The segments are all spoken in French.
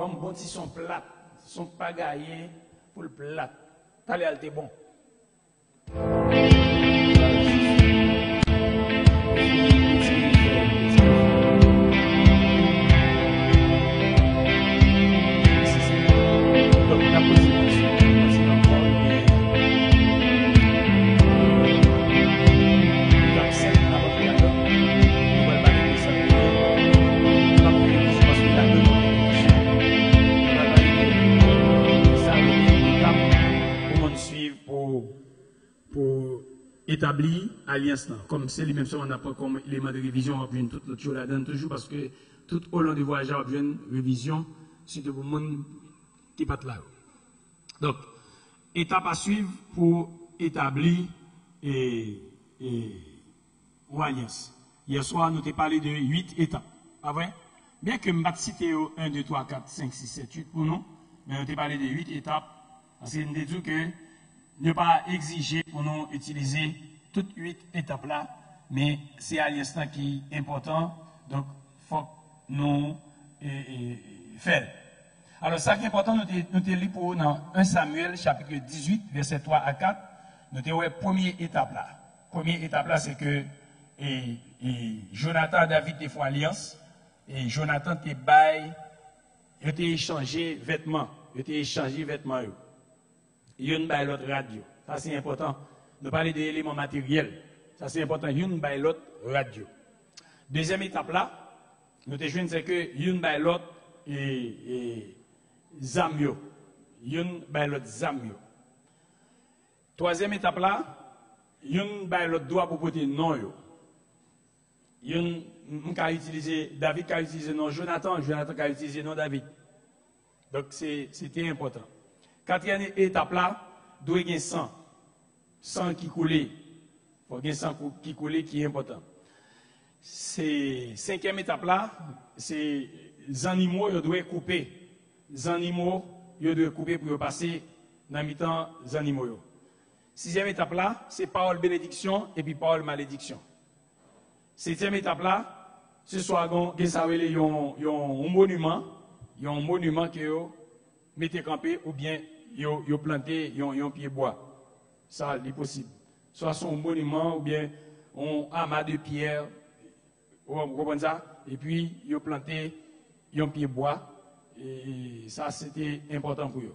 Comme bon si son plat, son pagaillé pour le plat. T'allez, elle était bon. Établir alliance là, comme c'est lui-même ça on n'a pas comme élément de révision on vient toute l'autre chose là-dedans toujours parce que tout au long du voyage on vient révision surtout pour le monde qui pas là. Donc étape à suivre pour établir alliance. Hier soir nous avons parlé de 8 étapes, pas vrai? Bien que je ne citer 1, 2, 3, 4, 5, 6, 7, 8 pour nous, mais nous avons parlé de 8 étapes parce que nous avons dit que ne pas exiger pour nous utiliser toutes 8 étapes là, mais c'est alliance qui est important, donc il faut nous faire. Alors ça qui est important, nous te lis pour dans 1 Samuel chapitre 18, verset 3 à 4, nous te voyons première étape là. Première étape là, c'est que Jonathan et David te font alliance, et Jonathan te baille, il t'a échangé vêtements, Yon by l'autre radio. Ça c'est important. Nous parlons des éléments matériels. Ça c'est important. Yon by l'autre radio. Deuxième étape là, nous te jouons c'est que yon by l'autre zamyo. Yon by l'autre zamyo. Troisième étape là, yon by l'autre doigt pour porter non yo. Yon ka utiliser David ka utiliser non Jonathan ka utiliser non David. Donc c'était important. Quatrième étape là, doit y avoir sang. Sang qui coule. Il faut qu'il y ait sang qui coule qui est important. Cinquième étape là, c'est les animaux ils doivent couper. Les animaux ils doivent couper pour passer dans le temps des animaux. Sixième étape là, c'est parole bénédiction et puis parole malédiction. Septième étape là, ce soit un monument que vous mettez campé ou bien vous plantez un pied bois. Ça, c'est possible. Soit son monument ou bien un amas de pierre. Vous comprenez ça? Et puis, vous plantez un pied bois. Et ça, c'était important pour vous.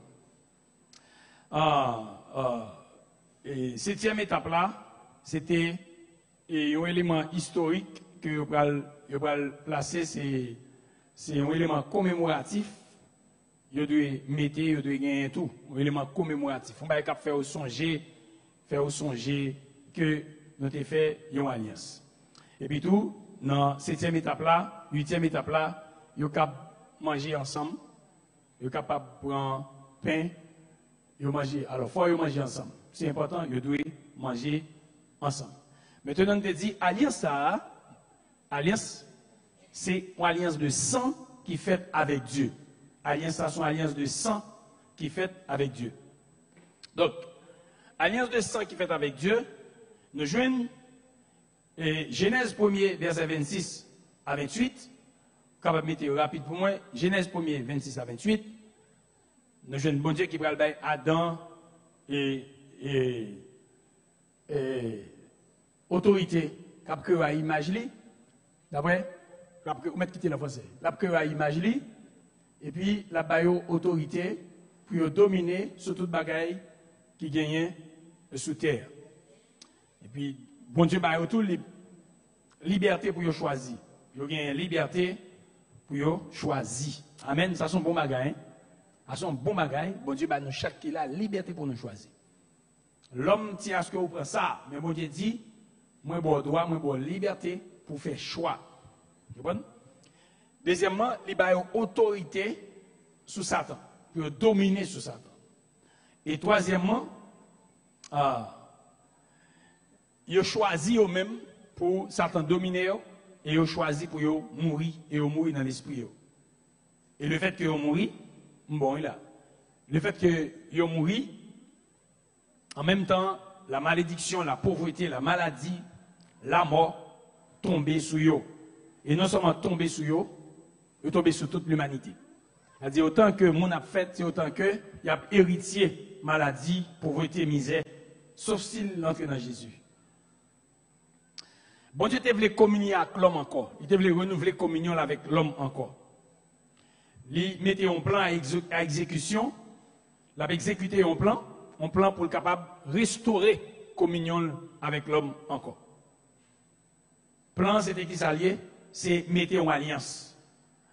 Septième étape là, c'était un élément historique que vous allez placer, c'est un élément commémoratif. Vous devez mettre, vous devez gagner tout, un élément commémoratif. On va faire songer que nous avons fait une alliance. Et puis tout, dans la septième étape là, huitième étape là, vous êtes capable de manger ensemble, vous êtes capable de prendre pain, vous manger. Alors, il faut manger ensemble. C'est important, vous devez manger ensemble. Maintenant, on te dit, alliance, c'est une alliance de sang qui est faite avec Dieu. Alliance, c'est une alliance de sang qui est faite avec Dieu. Donc, alliance de sang qui est faite avec Dieu, nous joignons Genèse 1er, verset 26 à 28. Capable de mettre rapide pour moi. Genèse 1er, 26 à 28. Nous joignons bon Dieu qui va le bailler Adam et autorité. Cap que à imaginer. D'après, cap que mettre quitter le français. Cap que à imaginer. Et puis la baille autorité pour dominer sur toute bagaille qui gagne sous terre. Et puis bon Dieu baille tout liberté pour choisir. Yo gagne liberté pour choisir. Amen, ça sont bon bagaille. Ça sont bon bagaille. Bon Dieu baille nous chaque qui la liberté pour nous choisir. L'homme tient à ce que vous prenez ça, mais bon Dieu dit moi bon droit, moi bon liberté pour faire choix. Vous comprenez? Deuxièmement, il y a une autorité sous Satan, pour dominer sur Satan. Et troisièmement, il a choisi eux-mêmes pour Satan dominer et il a choisi pour mourir et mourir dans l'esprit. Et le fait que vous mourir, bon, il a. Le fait que vous mourir, en même temps, la malédiction, la pauvreté, la maladie, la mort, tomber sur eux. Et non seulement tomber sur eux, ils tombent sur toute l'humanité. C'est-à-dire autant que mon a fait, c'est autant que il y a héritier, maladie, pauvreté, misère, sauf s'il entre dans Jésus. Bon Dieu te voulait communier avec l'homme encore. Il te voulait renouveler communion avec l'homme encore. Il mettait un plan à exécution. Il a exécuté un plan pour être capable de restaurer communion avec l'homme encore. Plan, c'était qui s'allier? C'est mettre en alliance.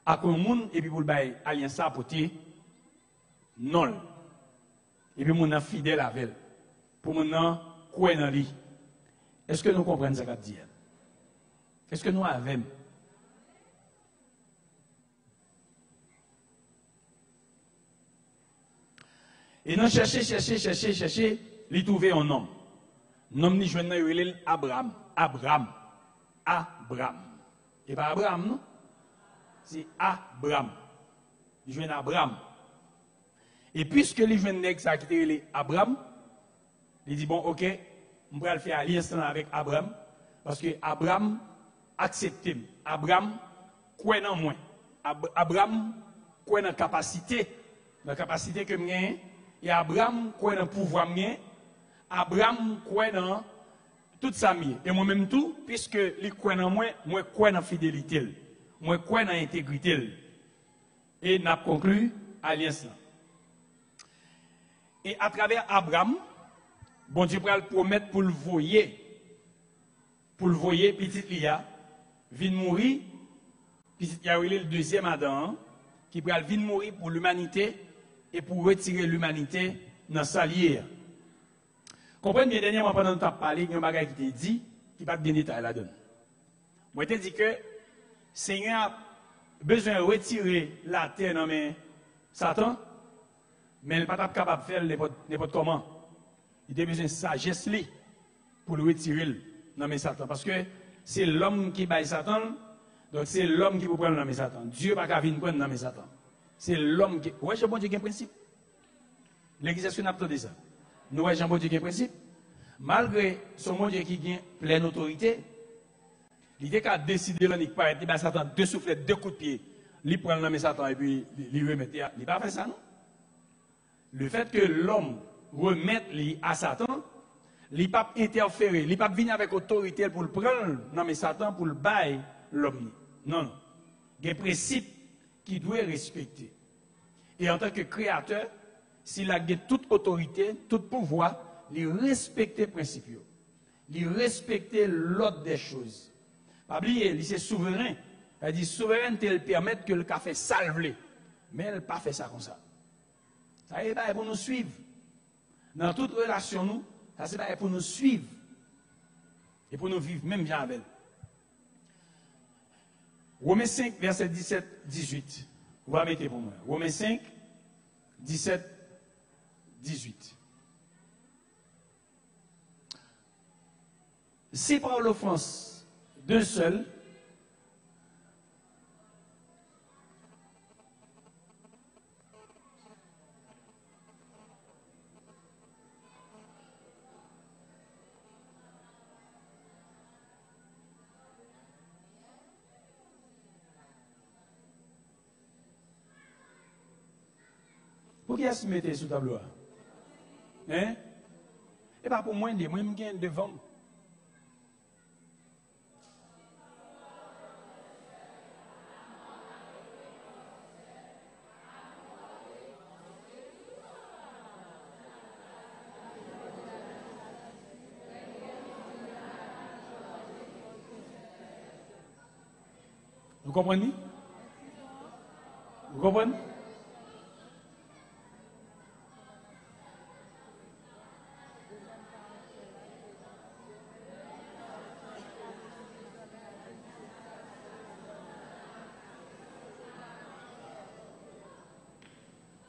Avec un monde, et puis pour le bail, alliance à porter non. Et puis mon fidèle avec elle. Pour mon croire dans lui. Est-ce que nous comprenons ce qu'a dit? Est-ce que nous avons? Et nous chercher, il trouver un homme. Nom ni joine nan Abraham. Et pas Abraham, non? C'est Abraham. Il joine Abraham. Et puisque les jeunes nègres ça qui Abraham, il dit bon, OK, on va le faire alliance avec Abraham parce que Abraham accepte. Abraham croit en moi. Abraham croit dans la capacité que j'ai. Et Abraham croit dans le pouvoir mien. Abraham croit dans tout ça mien. Et moi-même tout, puisque il croit dans moi, moi crois dans la fidélité. Moi crois dans l'intégrité. Et n'a conclu alliance. Et à travers Abraham, bon Dieu va le promettre pour le voyer, petit Lia, vient mourir, petit Lia le deuxième Adam, qui va venir mourir pour l'humanité et pour retirer l'humanité dans sa lière. Comprenez bien, dernièrement, pendant que tu as parlé, il y a un bagage qui t'a dit, qui va te donner détail là-dedans. Moi, je te dis que le Seigneur a besoin de retirer la terre dans mes Satan, mais il n'est pas capable de faire n'importe comment. Il a besoin de sagesse pour le retirer dans mes Satan. Parce que c'est l'homme qui baille Satan, donc c'est l'homme qui peut prendre dans mes Satan. Dieu n'a pas venir prendre dans mes Satan. C'est l'homme qui. Ouais, Jean-Bon Dieu qui a un principe. L'église n'a pas de ça. Nous, Jean-Bon Dieu qui a un principe. Malgré son bon Dieu qui a pleine autorité, l'idée qu'a décidé de paraître, il Satan deux soufflets, deux coups de pied, il prend dans mes Satan et puis il remet. Il n'a pas fait ça, non? Le fait que l'homme remette à Satan, il n'a pas interféré, il n'a pas venu avec autorité pour le prendre dans mes Satan pour le bailler l'homme. Non, non. Il y a un principe qu'il doit respecter. Et en tant que créateur, s'il a toute autorité, tout pouvoir, il respecte les principes. Il respecte l'ordre des choses. Pas oublier, il est souverain. Il dit souveraineté, elle permet que le café salve. Mais elle n'a pas fait ça comme ça. Ça c'est pour nous suivre. Dans toute relation, nous, ça c'est pour nous suivre. Et pour nous vivre, même bien avec elle. Romains 5, verset 17-18. Vous la mettez pour moi. Romains 5, 17-18. Si par l'offense d'un seul, pour qui est-ce que mettez sous tableau? Hein? Et pas pour moi, moi, je me devant. Vous comprenez? Vous comprenez?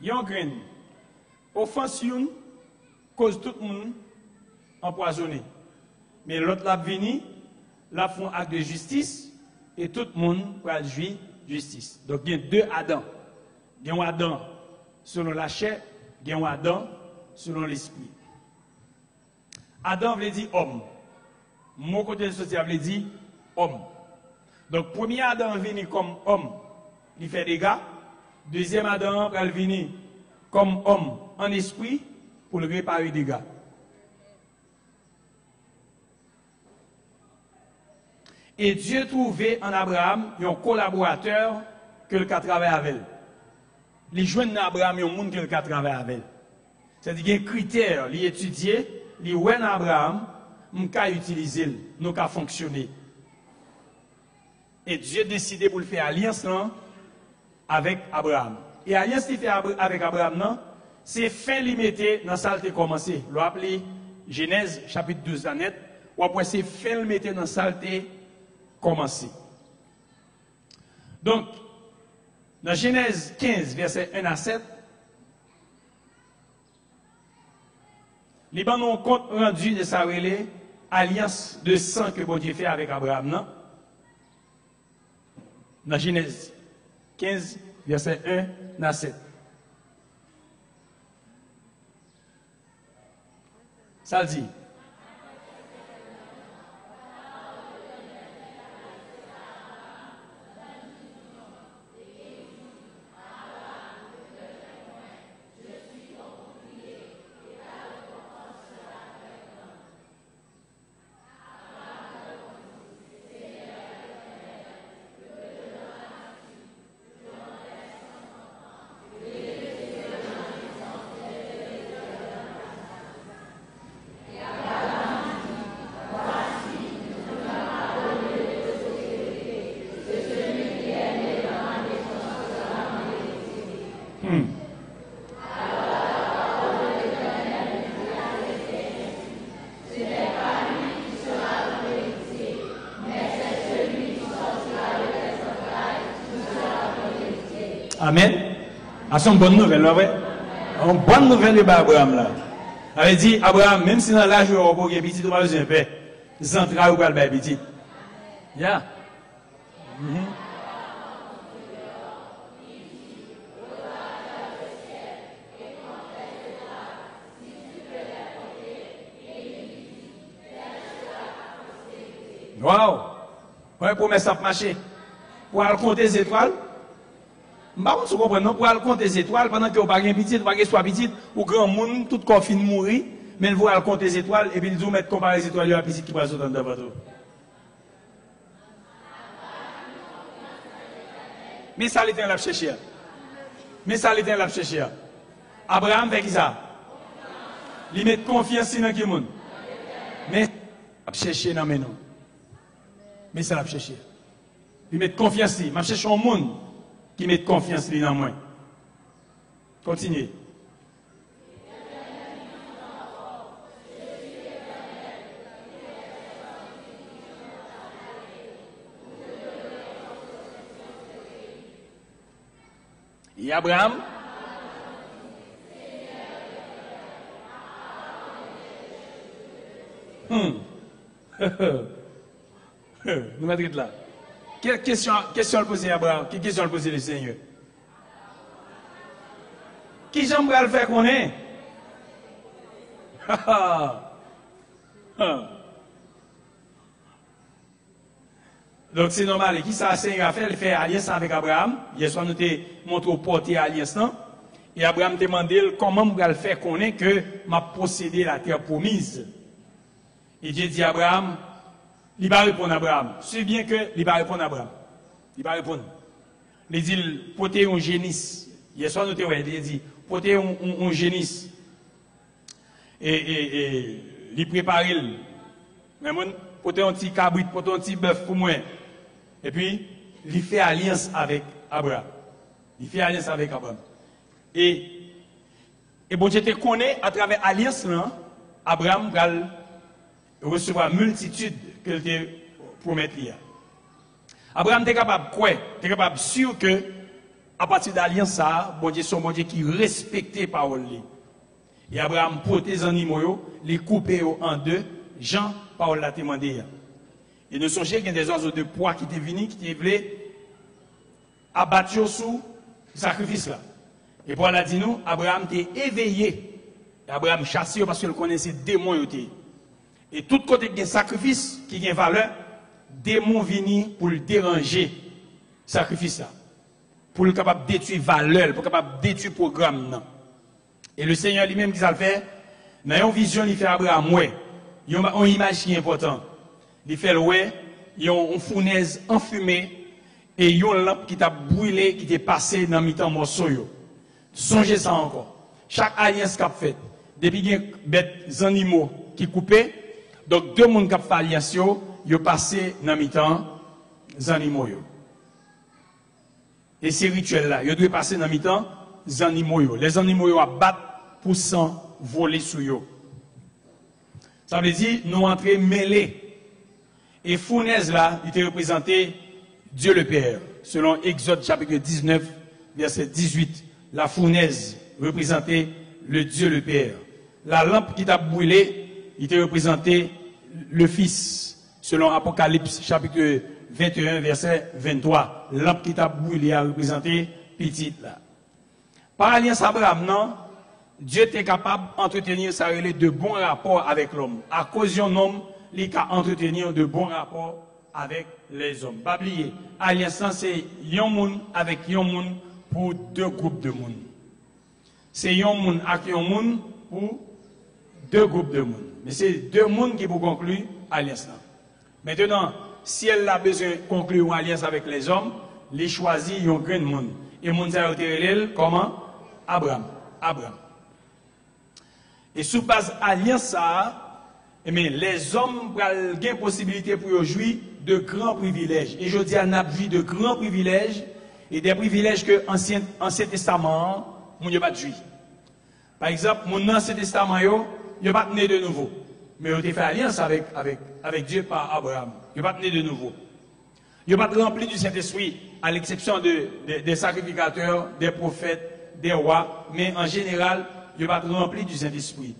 Yon grain, offense yon, cause tout le monde empoisonné. Mais l'autre l'a venu, la font acte de justice, et tout le monde va jouir justice. Donc il y a deux Adam. Il y a un Adam selon la chair, il y a un Adam selon l'esprit. Adam veut dire homme. Mon côté social veut dire homme. Donc premier Adam venu comme homme, il fait des dégâts. Deuxième Adam va venir comme homme en esprit pour le réparer des dégâts. Et Dieu trouvait en Abraham un collaborateur que le travaille avec. Les jeunes d'Abraham, il y a un monde que le travaille avec. C'est-à-dire qu'il y a un critère, il étudier, il y a un Abraham, nous pouvons utiliser, nous pouvons fonctionner. Et Dieu a décidé pour le faire alliance avec Abraham. Et l'alliance qu'il fait avec Abraham, c'est fin limitée dans ça qui a commencé. L'on appelé Genèse chapitre 12 net, ou après c'est fin limitée dans ça qui a commencé. Donc, dans Genèse 15, verset 1 à 7, les bancs ont compte rendu de sa relais alliance de sang que bon Dieu fait avec Abraham, non? Dans Genèse 15, verset 1 à 7. Ça le dit. Amen. C'est une bonne nouvelle, vrai? Une bonne nouvelle de Abraham là. Il avait dit, Abraham, même si dans l'âge où on a petit, on va le faire. Les entrailles ou pas le petit. Yeah. Wow. Ouais, pour mettre ça marcher. Pour aller compter les étoiles. Par contre, vous comprenez, pour aller compter les étoiles, pendant que vous n'avez pas petit, vous n'avez pas petit, ou grand monde, tout corps fin de mourir, mais vous allez compter les étoiles, et puis vous mettez comparer les étoiles à la petite qui va sauter dans votre. Mais ça, l'éternel l'a cherché. Mais ça, l'éternel l'a cherché. Abraham fait ça. Il met confiance dans qui monde. Mais il a cherché dans mes noms. Mais ça l'a cherché. Il met confiance. Il m'a cherché un monde qui met confiance dans moi. Continuez. Et Abraham, nous mettons là. Quelle question le poser Abraham? Quelle question le poser le Seigneur? Qui j'aimerais le faire qu'on est? Donc c'est normal. Et qui ça, le Seigneur a fait? Il fait alliance avec Abraham. Hier soir, nous avons montré au porté alliance. Et Abraham demandé comment je vais le faire qu'on est que m'a possédé la terre promise. Et Dieu dit à Abraham, il va répondre à Abraham. C'est bien que il va répondre à Abraham. Il va répondre. Il dit, porter un génisse. Hier soir, nous avons dit, porter un génisse. Et il prépare. Porter un petit cabrit, porter un petit bœuf pour moi. Et puis, il fait alliance avec Abraham. Il fait alliance avec Abraham. Et bon Dieu te connaît à travers l'alliance là, Abraham va recevoir multitude que te promet hier. Abraham était capable quoi? Était capable sûr que à partir de l'alliance ça, bon Dieu son bon Dieu qui respectait parole. Et Abraham portait les animaux, les couper en deux, Jean parole l'a demandé. Et ne songez qu'il y a des oiseaux de poids qui étaient venus, qui étaient abattus sous le sacrifice là. Et pour la dit nous, Abraham était éveillé. Et Abraham chassé parce qu'il connaissait des démons. Et tout côté qui a un sacrifice qui a une valeur, démons viennent pour le déranger. Sacrifice là. pour le capable détruire valeur, pour capable détruire programme non. Et le Seigneur lui-même qui ça le fait, dans une vision il fait Abraham ouais, il a une image qui est importante. Il fait ouais, il y a une fournaise enfumée et il y a une lampe qui t'a brûlé qui t'est passé dans mi-temps morceau yo. Songez ça encore. Chaque alliance qu'a fait, depuis qu'il y a des animaux qui coupent, donc deux monde qui fait alliance yo, yo passé dans mi-temps des animaux yo. Et ces rituels-là, ils doivent passer dans mi-temps des animaux yo. Les animaux yo abattent pour sang voler sur yo. Ça veut dire nous entrer mêlés. Et fournaise là, il était représenté Dieu le Père. Selon Exode chapitre 19, verset 18, la fournaise représentait le Dieu le Père. La lampe qui t'a brûlé, il était représenté le Fils. Selon Apocalypse chapitre 21, verset 23. Lampe qui t'a brûlé a représenté petite là. Par alliance Abraham, non, Dieu était capable d'entretenir de bons rapports avec l'homme. À cause d'un homme, il a entretenir de bons rapports avec les hommes. Pas oublier, alliance c'est un monde avec un monde pour deux groupes de monde. C'est un monde avec un monde pour deux groupes de monde. Mais c'est deux mondes qui pour conclure alliance. Maintenant, si elle a besoin de conclure une alliance avec les hommes, les choisit un grand monde. Et le monde ça a été comment? Abraham. Et sous base alliance les hommes ont une possibilité pour jouir de grands privilèges. Et je dis à Nabvi de grands privilèges et des privilèges que l'Ancien Testament n'a pas jouir. Par exemple, mon Ancien Testament, il n'a pas né de nouveau. Mais il a fait alliance avec Dieu par Abraham. Il n'a pas né de nouveau. Il n'a pas rempli du Saint-Esprit, à l'exception des sacrificateurs, des prophètes, des rois. Mais en général, il n'a pas rempli du Saint-Esprit.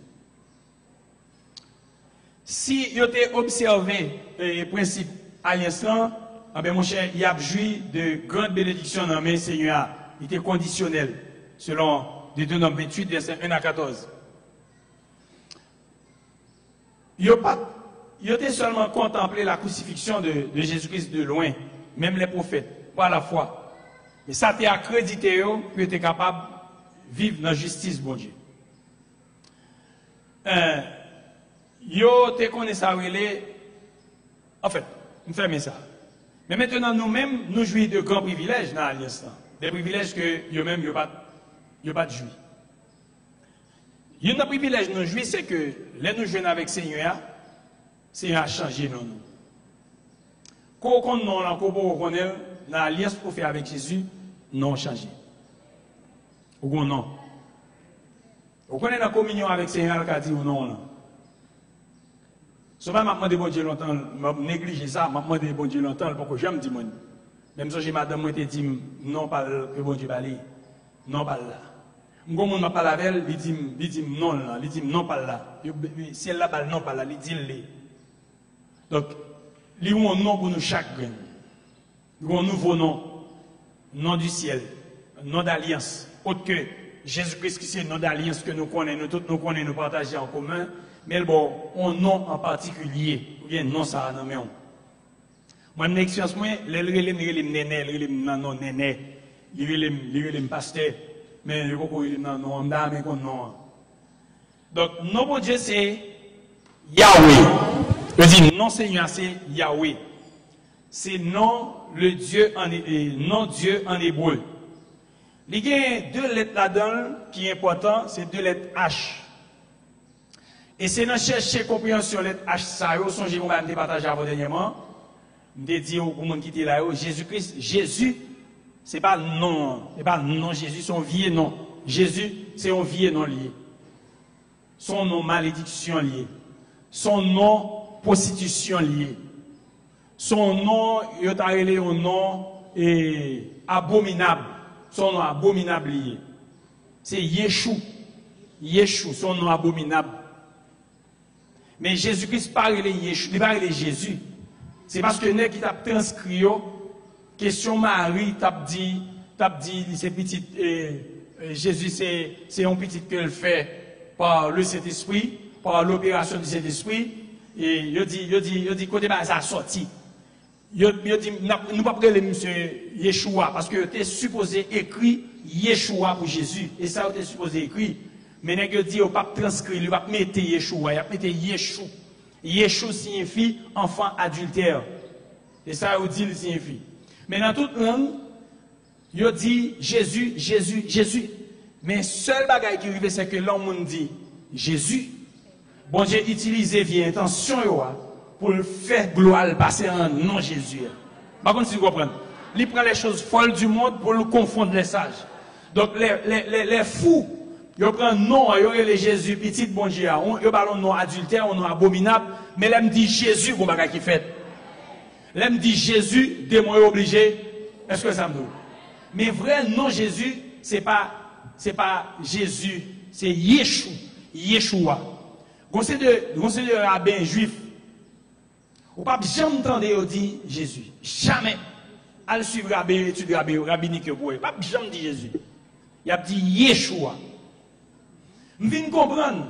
Si il a observé le principe alliance, mon cher, il a joui de grandes bénédictions dans le Seigneur. Il était conditionnel, selon Deutéronome 28, verset 1 à 14. Il a seulement contemplé la crucifixion de Jésus-Christ de loin, même les prophètes, pas à la foi. Mais ça t'a accrédité qu'il était capable de vivre dans la justice, bon Dieu. Yo te connaît ça en fait, nous faisons ça. Mais maintenant, nous-mêmes, nous jouissons de grands privilèges dans l'alliance. Des privilèges que yo-même, yo pas de jouir. Il y a un privilège nous jouissons, c'est que les nous jouons avec Seigneur, Seigneur a changé nous. Quand on a encore dans l'alliance pour faire avec Jésus, non a changé. Ou non. Vous connaissez la communion avec Seigneur qui a dit ou non. Je ne vais pas demander bon Dieu longtemps, je négliger ça, je vais demander bon Dieu longtemps, parce que j'aime dire, même si j'ai madame, moi, dit non, pas que bon Dieu parle, non, pas là. Quand on m'a parlé avec elle, il dit non, là, il dit non, pas là. Si elle là, non, pas là, il dit le. Donc, il y a un nom pour nous chacun. Il y a un nouveau nom, nom du ciel, nom d'alliance, autre que Jésus-Christ qui c'est le nom d'alliance que nous connaissons, nous tous nous connaissons, nous partageons en commun. Mais bon, un nom en particulier, ou bien non ça non mais on. Moi mon expérience moi, les non néné, les pasteur, mais le coco non dame qu'on non. Donc non bon Dieu c'est Yahweh. Je dis non Seigneur c'est Yahweh. C'est non le Dieu non Dieu en hébreu. Il y a deux lettres là-dedans qui est important, c'est deux lettres H. Et c'est dans chercher compréhension lettre H ça yo songez qu'on va me partager avant dernièrement. Me dit au monde qui était là Jésus-Christ, Jésus c'est pas non Jésus son vieux nom. Jésus c'est un vieux nom lié. Son nom malédiction lié. Son nom prostitution lié. Son nom il a relé un nom abominable. Son nom abominable lié. C'est Yeshua. Yeshua son nom abominable. Mais Jésus-Christ parle de Yeshua, il parle de Jésus. C'est parce que nous qui t'a transcrit, question Marie, t'a dit, c'est petit, Jésus c'est un petit qu'elle fait par le Saint-Esprit, par l'opération du Saint-Esprit, et il dit, côté bas, ça a sorti. Yo dit nous pas prendre monsieur Yeshua parce que tu es supposé écrit Yeshua pour Jésus et ça tu es supposé écrit mais nèg dit on pas transcrire, il va mettre Yeshua, il va mettre Yeshua. Yeshua signifie enfant adultère. Et ça on dit il signifie. Mais dans toute langue, yo dit Jésus, Jésus, Jésus. Mais seul bagage qui arrive c'est que l'homme dit Jésus. Bon Dieu utilise vieille intention pour le faire gloire passer en nom Jésus. Par contre, si vous comprenez, il prend les choses folles du monde pour le confondre les sages. Donc les fous, ils prennent nom, ils les Jésus petit bon Dieu, ils parlent nom adultère, nom abominable, mais là me dit Jésus bon bagage qui fait. Là me dit Jésus, démon est obligé. Est-ce que ça me dit? Mais vrai nom Jésus, c'est pas Jésus, c'est Yeshua, Yeshua. Conseil de rabbin juif. Ou pas jamais entendre dire Jésus. Jamais. Al suivre rabbin, étude rabbinique pour eux. Pas jamais dit Jésus. Il a dit Yeshua. Je viens comprendre.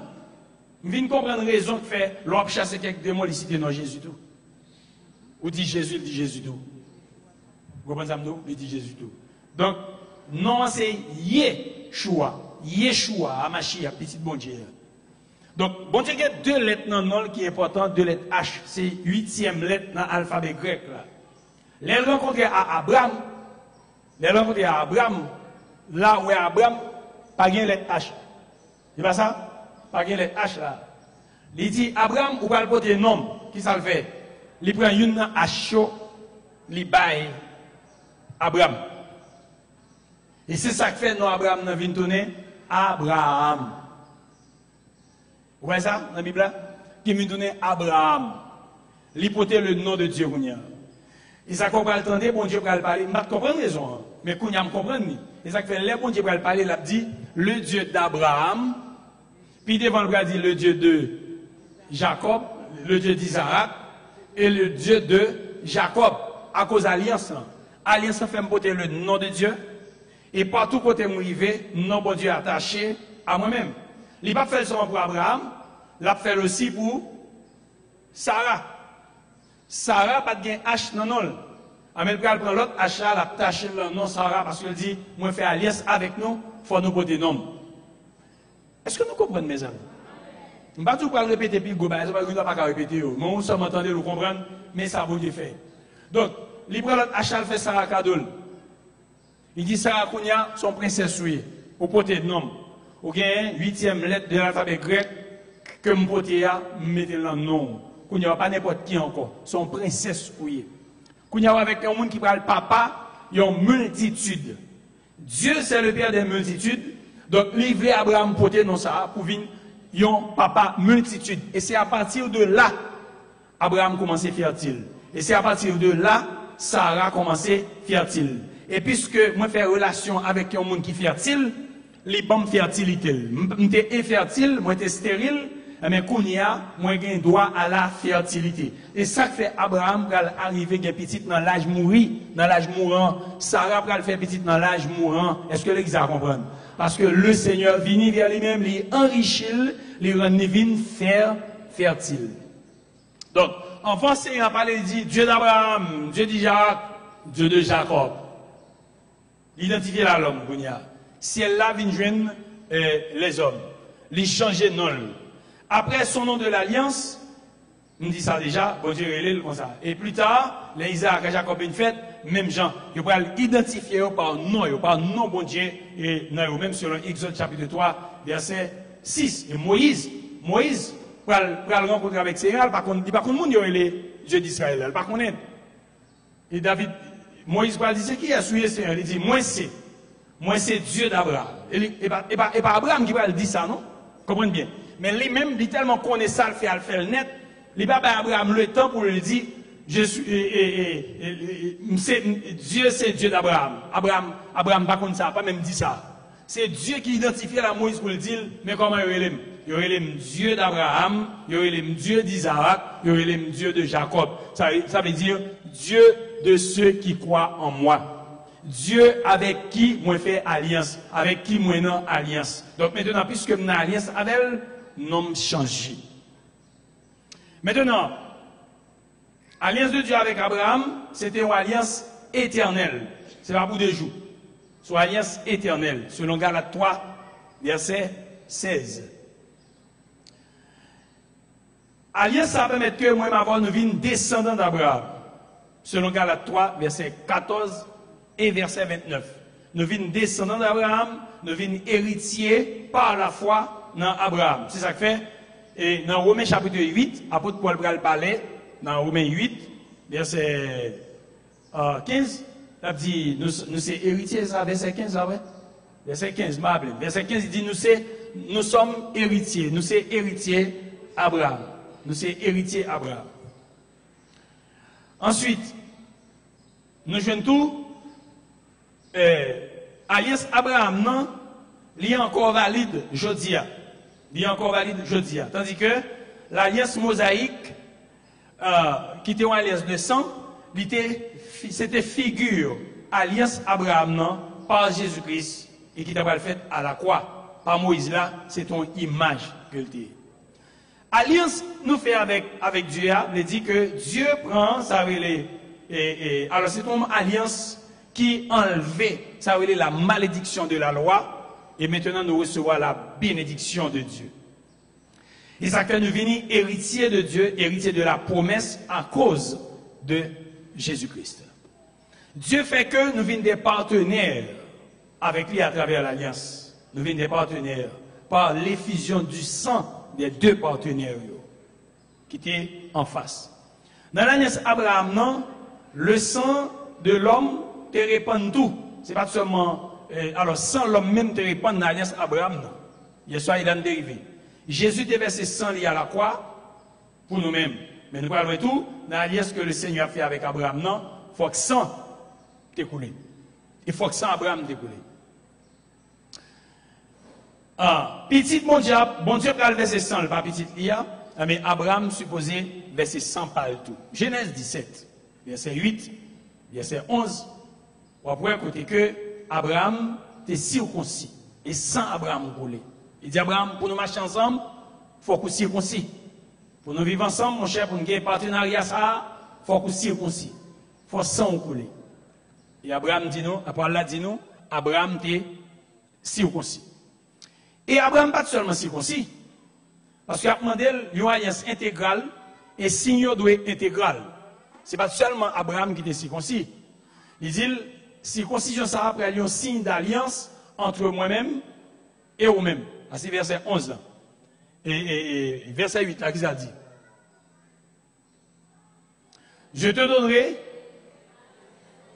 Je viens comprendre raison que fait l'homme chasser quelques démons, il cite non Jésus tout. Ou dit Jésus, il dit Jésus tout. Vous comprenez ça, il dit Jésus tout. Donc, non, c'est Yeshua. Yeshua, Amashia, petit bon Dieu. Donc, bon Dieu, il y a deux lettres dans le nom qui est important, deux lettres H. C'est 8e lettre dans l'alphabet grec. Les rencontrés à Abraham, là où est Abraham, pas de lettre H. C'est pas ça? Pas de lettre H là. Il dit Abraham, ou pas le porter nom, qui ça le fait? Il prend une H, il baille Abraham. Et c'est ça que fait non Abraham dans vient tourner Abraham. Vous voyez ça dans la Bible? Qui me donne Abraham. L'hypothèse le nom de Dieu. Et ça qu'on va entendre, bon Dieu va le parler. Je ne comprends pas raison. Mais qu'on y a me comprendre. Et ça fait le bon Dieu va le parler, il a dit le Dieu d'Abraham. Puis devant le bras dit le Dieu de Jacob, le Dieu d'Isaac et le Dieu de Jacob. À cause de l'alliance. Alliance fait me porter le nom de Dieu. Et partout côté où il nom bon Dieu attaché à moi-même. Il n'a pas fait seulement pour Abraham, il a fait aussi pour Sarah. Sarah n'a pas de H non non. Amel prend l'autre H, il a taché le nom Sarah parce qu'il dit, moi je fais alliance avec nous, il faut nous porter nom. Est-ce que nous comprenons mes amis? Je ne vais pas tout répéter puis go, parce que je ne vais pas répéter. Mais on s'en entendez, vous comprenez, mais ça vous fait. Donc, il prend l'autre H, il fait Sarah Kadoul. Il dit Sarah Kounia, son princesse souillée, au porter de nom. Ou bien 8e lettre de l'alphabet grec que me porter à mettre le nom. Qu'on n'y a pas n'importe qui encore. Son princesse ouye. Qu'on y a avec un monde qui parle papa, il y a une multitude. Dieu c'est le père des multitudes. Donc livrer Abraham porter non ça pour venir yon papa multitude. Et c'est à partir de là Abraham commence fertile. Et c'est à partir de là Sarah commence fertile. Et puisque moi fais relation avec un monde qui fertile, les bonnes fertilité. M'étais infertile, moi j'étais stérile, mais Kounia, moi j'ai droit à la fertilité. Et ça fait Abraham va arriver un petit dans l'âge mourant. Sarah va faire petit dans l'âge mourant. Est-ce que l'église comprend? Parce que le Seigneur vient vers lui-même, lui enrichit, lui rend fertile. Donc, en français, il a parlé, il dit Dieu d'Abraham, Dieu d'Isaac, Dieu de Jacob. L'identifier là l'homme, Kounia. Si elle l'a vient joindre les hommes, les changer de nom. Après son nom de l'alliance, on dit ça déjà, bon Dieu est comme ça. Et plus tard, les Isaac et Jacob une fête, même Jean, ils vont identifier par nom bon Dieu, et même selon Exode chapitre 3, verset 6. Et Moïse, pour le rencontrer avec Seigneur, par contre, il n'y a pas de monde qui est Dieu d'Israël, par contre, et David, Moïse va dire, c'est qui a souillé Seigneur? Il dit, moi c'est Dieu d'Abraham. Et pas Abraham qui va le dire ça, non? Comprenez bien. Mais lui-même, il tellement connaît ça, il fait le net, il n'a pas Abraham le temps pour lui dire, Dieu c'est Dieu d'Abraham. Abraham pas comme ça, pas même dit ça. C'est Dieu qui identifie la Moïse pour le dire, mais comment il est? Il est Dieu d'Abraham, il est Dieu d'Isaac, il est Dieu de Jacob. Ça veut dire Dieu de ceux qui croient en moi. Dieu avec qui moi fais alliance, avec qui moi non alliance. Donc maintenant, puisque nous avons alliance avec elle, nous changé. Maintenant, Alliance de Dieu avec Abraham, c'était une alliance éternelle. C'est pas pour 2 jours. C'est une alliance éternelle, selon Galates 3, verset 16. Alliance, ça permet que moi, avoir nous vînes descendants d'Abraham. Selon Galates 3, verset 14 et verset 29. Nous vînes descendants d'Abraham, nous vînes héritiers par la foi dans Abraham. C'est ça que fait. Et dans Romains chapitre 8, apôtre Paul va parler, dans Romains 8, verset 15, il dit, nous sommes héritiers, ça, verset 15, là, ouais? Verset 15, verset 15, il dit, nous sommes héritiers, nous sommes héritiers Abraham. Nous sommes héritiers Abraham. Ensuite, nous jouons tout, alliance Abraham, non, il est encore valide, Jodia. Il est encore valide, Jodia. Tandis que l'alliance mosaïque, qui était une alliance de sang, c'était figure, alliance Abraham, non, par Jésus-Christ, et qui t'a fait à la croix. Par Moïse là, c'est ton image que le alliance nous fait avec Dieu, il dit que Dieu prend, ça veut dire, alors c'est une alliance qui enlevait, ça veut dire la malédiction de la loi, et maintenant nous recevons la bénédiction de Dieu. Et ça fait nous venir héritiers de Dieu, héritiers de la promesse à cause de Jésus-Christ. Dieu fait que nous venons des partenaires avec lui à travers l'alliance. Nous venons des partenaires par l'effusion du sang des 2 partenaires qui étaient en face. Dans l'alliance Abraham, non, le sang de l'homme te répand tout. C'est pas seulement, alors sans l'homme même te répand dans l'alliance Abraham, non. Il y a il a dérivé. Jésus te versé sang lié à la croix pour nous-mêmes. Mais nous parlons tout, dans l'alliance que le Seigneur a fait avec Abraham, non, il faut que sang t'écoule. Il faut que sang Abraham t'écoule. Petit mon Dieu va le verser 100, pas petit l'IA, mais Abraham supposé verser 100 par le tout. Genèse 17, verset 8, verset 11, on va côté que Abraham était circoncis, et sans Abraham roulé. Il dit Abraham, pour nous marcher ensemble, il faut qu'on circoncis. Pour nous vivre ensemble, mon cher, pour nous gagner un partenariat, il faut qu'on circoncis. Il faut sans couler. Et Abraham dit nous, après Allah dit nous, Abraham était circoncis. Et Abraham pas seulement circoncis, parce qu'il a demandé une alliance intégrale et signe doit être intégral. Ce n'est pas seulement Abraham qui était circoncis. Il dit, circoncision ça après un signe d'alliance entre moi-même et vous-même. C'est verset 11 là. Et verset 8 là, qu'il a dit. Je te donnerai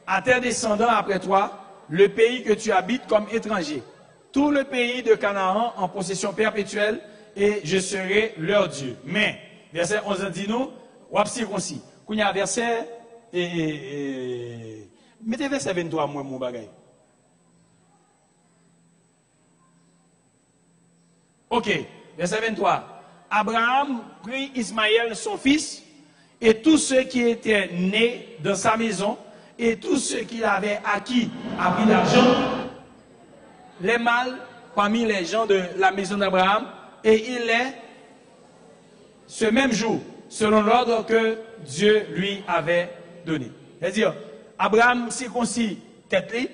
à tes descendants après toi le pays que tu habites comme étranger. Tout le pays de Canaan en possession perpétuelle, et je serai leur Dieu. Mais, verset 11 dit nous, ou circoncis. Quand il y a verset, mettez verset 23, moi, mon bagay. Ok, verset 23. Abraham prit Ismaël, son fils, et tous ceux qui étaient nés dans sa maison, et tous ceux qu'il avait acquis à prix d'argent, les mâles parmi les gens de la maison d'Abraham, et il est ce même jour, selon l'ordre que Dieu lui avait donné. C'est-à-dire, Abraham circoncis tête li,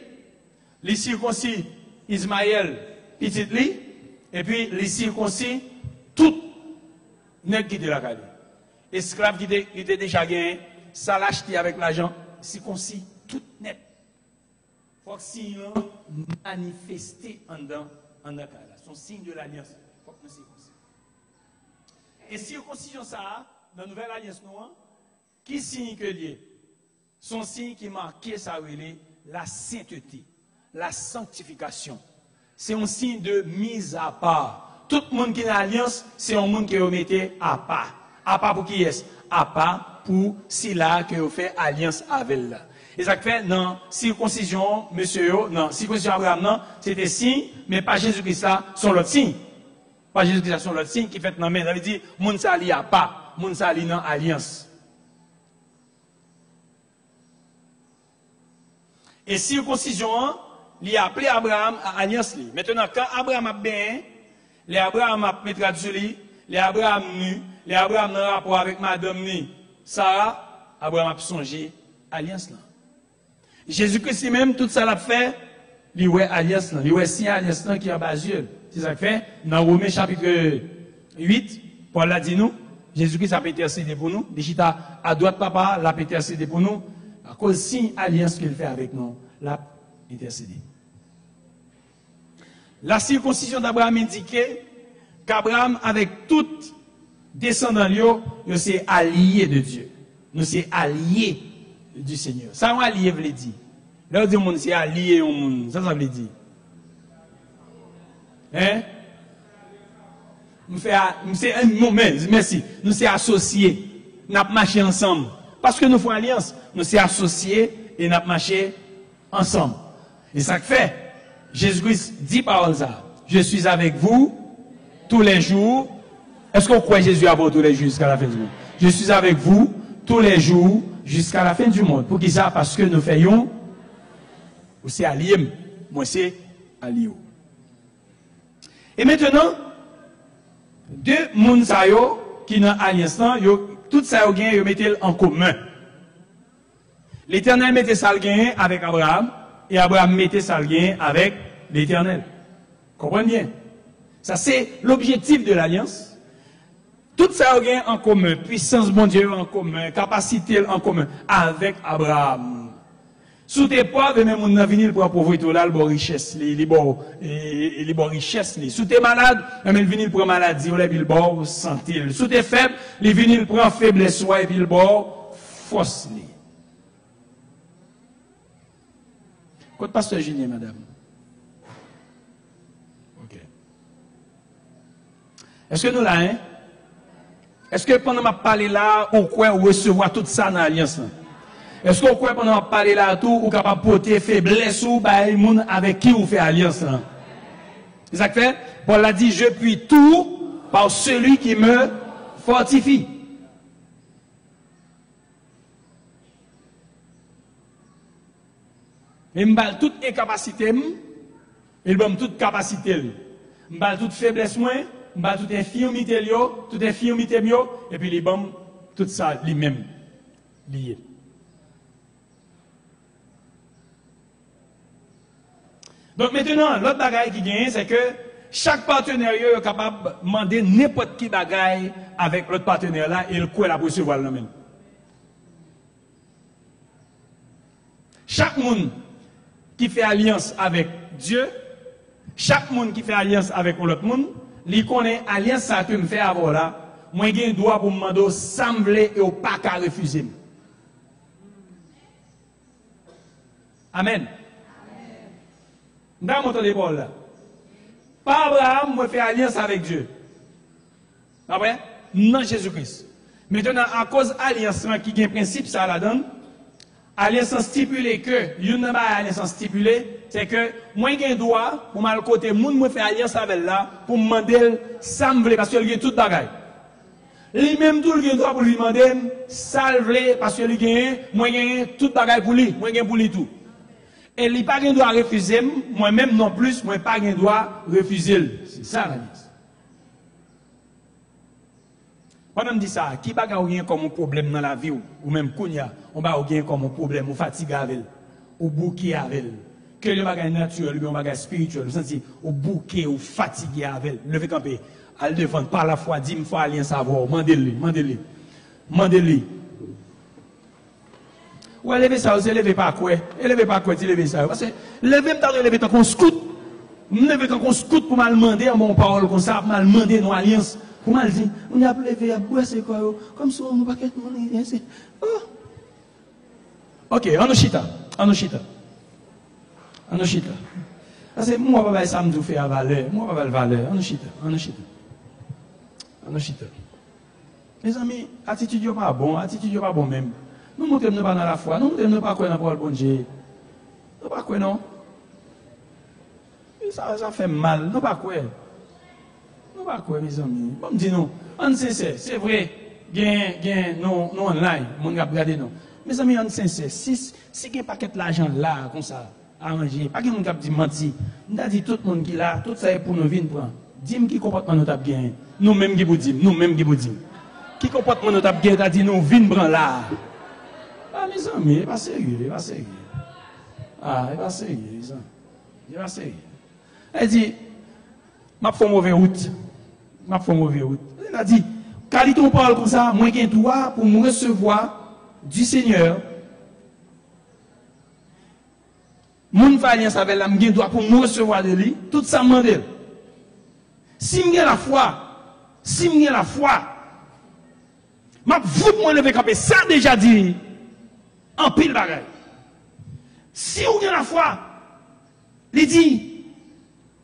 il circoncis Ismaël petit li, et puis il circoncis tout nègre qui était la caille. Esclave qui était déjà gagné, ça l'acheter avec l'argent, circoncis tout net. Faut que signe manifesté en dedans son signe de l'alliance. Faut que nous circoncis. Et circoncision ça, dans la nouvelle alliance noire, qui signe que Dieu? Son signe qui marque ça la sainteté, la sanctification. C'est un signe de mise à part. Tout le monde qui est dans l'alliance, c'est un monde qui est mis à part. À part pour qui est? À part pour si là que vous fait alliance avec là. Et ça fait, non, circoncision, monsieur, non, circoncision Abraham, non, c'était signe, mais pas Jésus-Christ là, son l'autre signe. Pas Jésus-Christ là, son l'autre signe qui fait non, mais ça veut dire, moun sa li a pas, moun sa li non alliance. Et circoncision, il a appelé Abraham à alliance li. Maintenant, quand Abraham a bien, les Abraham a mettre du lit, les Abraham nu, les Abraham dans rapport avec madame ni, Sarah, Abraham a songé alliance là. Jésus-Christ lui-même, tout ça l'a fait, il ouais alliance là, il ouais si alliance là qui est en bas yeux. C'est ça que fait, dans Romains chapitre 8, Paul l'a dit nous, Jésus-Christ a intercédé pour nous, Dichita à droite papa, l'a intercédé pour nous, à cause si alliance qu'il fait avec nous, l'a intercédé. La circoncision d'Abraham indiquait qu'Abraham, avec tout descendant, il s'est allié de Dieu. Nous sommes alliés du Seigneur. Ça, on allié veut dire. Là, on dit que c'est allié au monde. Ça veut dire. Hein? Merci. Nous sommes associés. Nous avons marché ensemble. Parce que nous faisons alliance. Nous sommes associés et nous avons marché ensemble. Et ça fait. Jésus-Christ dit par ça. Je suis avec vous tous les jours. Est-ce qu'on croit Jésus à vous tous les jours jusqu'à la fin du monde? Je suis avec vous tous les jours jusqu'à la fin du monde. Pour qui ça? Parce que nous faisons aussi alliés. Moi, c'est allié. Et maintenant, deux mondes qui dans alliance, tout ça, ils mettent en commun. L'Éternel mettait ça avec Abraham, et Abraham mettait ça avec l'Éternel. Comprenez bien? Ça, c'est l'objectif de l'alliance. Tout ça a en commun, puissance bon Dieu en commun, capacité en commun, avec Abraham. Sous tes pas, de même, on a venu pour appauvrir tout là, le bon richesse, les bon richesse. Sous tes malades, on a venu pour maladie, on a le bon santé. Sous tes faibles, les venu pour faiblesse, et puis le bon force. Côte pasteur Julien, madame. Ok. Est-ce que nous là, hein? Est-ce que pendant ma parler là, on croit recevoir tout ça dans l'alliance? Est-ce qu'on croit pendant ma parler là, tout, ou capable de porter faiblesse ou les gens avec qui on fait alliance? C'est ça que fait? Paul a dit, je puis tout par celui qui me fortifie. Et je m'bal toute incapacité, et je m'bal toute capacité. Je m'bal toute faiblesse, je m'bal toute infirmité, et puis je m'bal tout ça lui-même lié. Donc maintenant, l'autre bagaille qui gagne, c'est que chaque partenaire est capable de demander n'importe qui bagaille avec l'autre partenaire là, et le coup la recevoir le même. Chaque monde qui fait alliance avec Dieu, chaque monde qui fait alliance avec l'autre monde, il connaît alliance ça que me fait avoir là, moi j'ai droit pour me demander sembler et au pas qu'à refuser. Amen. Dans mon temps d'épaule là. Pas Abraham, moi fait alliance avec Dieu. Après, non Jésus-Christ. Maintenant, à cause de l'alliance qui a un principe, ça la donne. Alliance stipulée que, il n'y a pas alliance stipulée, c'est que moi j'ai un droit pour mal côté monde moi fait alliance avec là pour me demander sembler parce qu'il y a toute bagaille. Lui-même tout le droit pour lui demander salver parce qu'il y a moi j'ai toute bagaille pour lui, moi j'ai pour lui tout. Et il n'a pas de droit à refuser, moi-même non plus, moi pas de droit à refuser. C'est ça l'alliance. Quand on dit ça, qui n'a pas comme un problème dans la vie, ou même Kounia, on va avoir comme un problème, ou fatigue avec elle, ou bouquet avec elle. Que le bagage naturel, ou le bagage spirituel, vous sentez, ou bouquet, ou fatigué avec elle. Levez campé, à le défendre par la foi, dis-moi, il faut aller savoir, mandez-le. Ou lever ça, vous levez pas quoi? Levez pas quoi, tu levez ça. Parce que lever m't'a lever tant qu'on scout. Lever tant qu'on scout pour mal demander à mon parole comme ça, pour mal demander nos alliances. Pour mal dire, on a levé à boire c'est quoi comme ça on pas qu'être mon c'est. OK, on chita. Parce que moi pas ça me fait à valeur. Moi pas valeur. On chita. Mes amis, attitude pas bon, même. Nous ne sommes pas dans la foi, nous ne sommes pas quoi dans la parole de Dieu. Nous ne pas quoi non. Ça fait mal, nous pas quoi. Nous pas quoi mes amis. Bon me dit non, on sincère, c'est vrai. Gain non online, mon gars regarder non. Mes amis on sincère, si gain paquet l'argent là comme ça arrangé, pas que mon gars dit menti. On a dit tout le monde qui là, tout ça est pour nous venir prendre. Dis-moi qui comportement nous t'a bien. Nous même qui vous dit, Qui comportement nous t'a bien, t'a dit nous venir prendre là. Ah, mes amis, il n'est pas sérieux, il n'est pas sérieux. Ah, il n'est pas sérieux, les amis. Il n'est pas sérieux. Elle dit, m'a fait mauvais route. M'a fait mauvais route. Elle a dit, quand on parle comme ça, moi j'ai un droit pour me recevoir du Seigneur. Mon alliance avec la, j'ai un droit pour me recevoir de lui. Tout ça me demande. Si j'ai la foi, m'a voûte moi lever camper. Ça déjà dit en pile bagaille. Si vous avez la foi, il dit,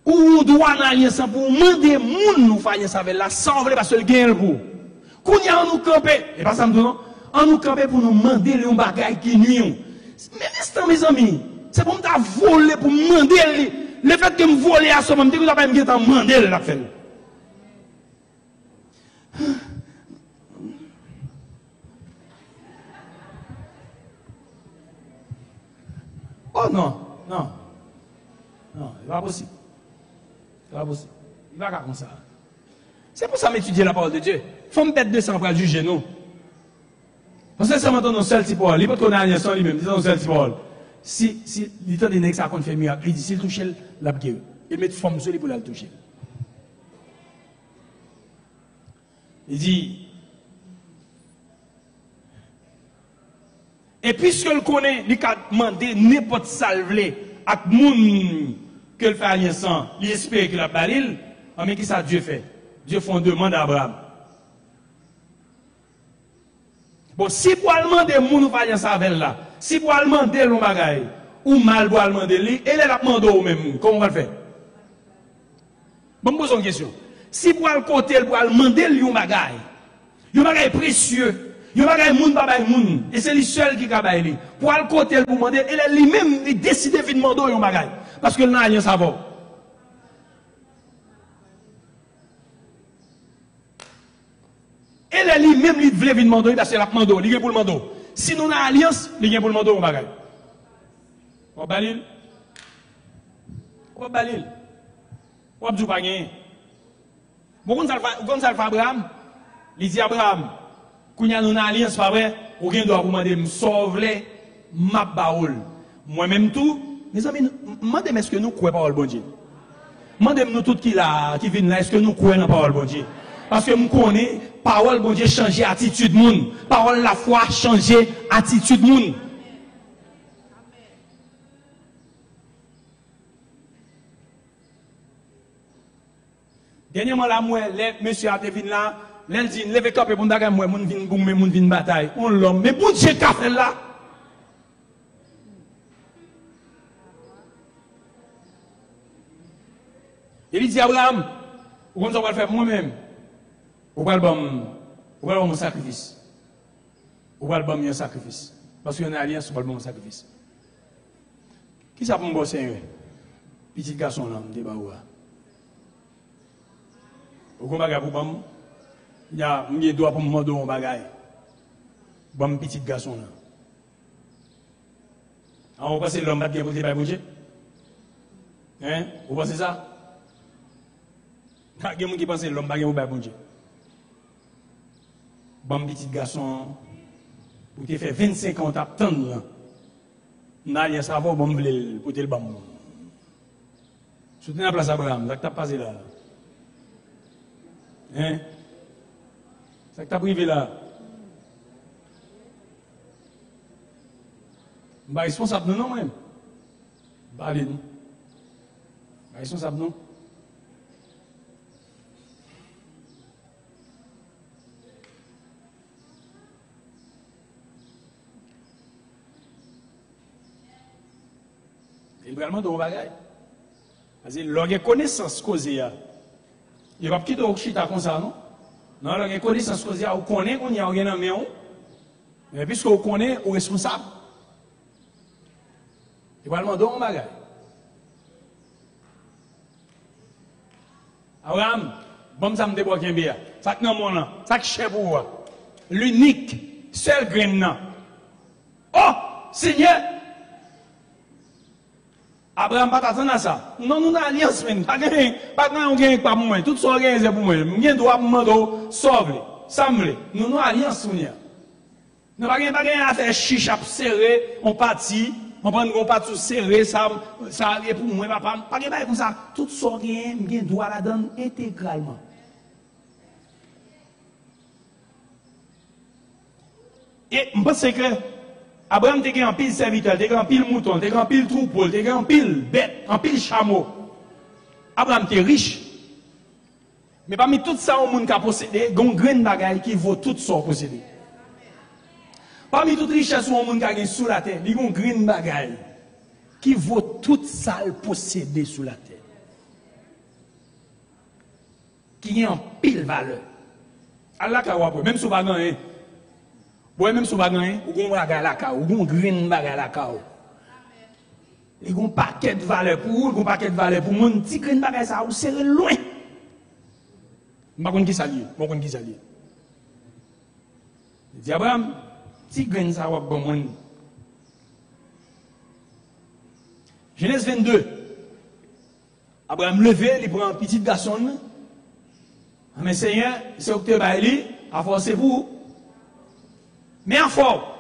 ou doit en alliance pour demander moun nous faire alliance avec la sans parce que le gain le pour. Qu'on y a nous camper, et pas ça me non, en nous camper pour nous demander les bagaille qui nuit. Mais instant mes amis, c'est pour me voler pour me demander le fait que me voler à ce moment, que vous avez me demander la fait. Oh non, non. Non, il va pas possible. Il va pas possible. Il va pas comme ça. C'est pour ça que m'étudier la parole de Dieu. Il faut me mettre 200 pour juger nous. Parce que c'est maintenant un seul type de parole. Il peut qu'on a un instant lui-même. C'est un seul type de parole. Si il temps de ça qu'on fait miracle, il dit s'il touche la guerre. Il met forme sur lui pour la toucher. Il dit, et puisque le connaît, il a demandé n'importe salvé à moun que le fait alliance, il espère qu'il a balil, mais qui ça Dieu fait? Dieu fait une demande à Abraham. Bon, si pour demander moun ou alliance avec là, si pour demander le bagaille, ou mal pour demander lui, elle a demandé au même, comment on va le faire? Bon, me pose une question. Si pour le côté, pour demander lui un bagaille précieux, il y a des gens qui moun et c'est lui seul qui a baillé. Pour le côté pour demander, il est lui-même qui décide de demander un bagage parce que n'a rien savoir. Il est lui-même qui veut demander parce qu'il a demandé, il est pour le demander. Si nous avons une alliance, il est pour le demander un bagage. Ou balil? Ou balil? Ou abdou pas gagné? Vous connaissez Abraham? Il dit Abraham, quand nous avons une alliance, pas vrai, ou bien doit demander me sauver ma baoul. Moi-même tout, mes amis, demandez est-ce que nous croyons parole bon Dieu. Demandez-nous tout qui vient là, est-ce que nous croyons dans parole bon Dieu. Parce que nous connaissons parole bon Dieu changer attitude moun. Parole la foi changer attitude moun. Dernièrement là, moi, monsieur a devine là, l'elle dit, levez cap et pour nous moi, moun vin goume, moun vin bataille. On l'homme, mais bon Dieu qu'a fait là. Il dit Abraham, vous va le faire moi-même. Vous va le bon mon sacrifice. Vous va le bon mon sacrifice. Parce qu'il y a une alliance, vous va le bon sacrifice. Qui ça pour mon Seigneur? Petit garçon là, me débat où? Au combat pour bon, il y a un droit pour me demander un bagage. Bon petit garçon là. On va passer l'homme qui a posé par Dieu. Hein? Vous pensez ça? Il y a des gens qui pensent que l'homme qui a posé par Dieu. Bon petit garçon, pour te faire 25 ans d'attendre là. N'a rien savoir bon pour te le bam. Soutenez la place Abraham, ça que t'as passé là. Hein? Ça que t'as privé là. Bah responsable non même. Bah allez nous. Bah responsable non. Il va vraiment de bagaille. Parce que l'on a connaissance causée. Il va pas quitter au chita comme ça, non? Non, l'on a connaissance causée, on connaît qu'on y a rien en main. Mais puisqu'on connaît, on est responsable. Il va demander un bagaille. Abraham, bon ça me déboire qu'un bien. Ça que non mon là, ça que chef pour moi. L'unique, seul grain. Oh, Seigneur! Abraham pas t'attendre à ça. Non, nous avons alliance, pas de pas pour moi. Tout ça organisé pour moi. Je dois me demander, sauver, s'amener. Nous avons alliance, nous Nous n'avons pas à faire chicha serré, on partit, on prend un parti serré, ça est pour moi, papa. Pas de comme ça. Tout ça, bien droit la donne intégralement. Et je pense que Abraham était en pile serviteur, était en pile mouton, était en pile troupeau, était en pile bête, en pile chameau. Abraham était riche. Mais parmi tout ça, au monde qui a possédé, il y a un grain de bagaille qui vaut tout ça possédé. Parmi toute richesse, au monde qui a sous la terre, il y a un grain de bagaille qui vaut tout ça possédé sous la terre. Qui a en pile valeur. Allah ka wap, même si vous n'avez pas même si vous n'avez pas vous avez la ka, vous avez un grain de la ka. Il y a un paquet de valeur pour vous, un paquet de valeur pour mon petit grain de bagaille, ça vous serez loin. Je ne sais pas qui s'allie. Je ne sais pas qui s'allie. Il dit Abraham, petit grain ça va bon monde. Genèse 22. Abraham levé, il prend un petit garçon. Mais Seigneur, c'est que tu vas aller, à forcer pour. Mais en fort.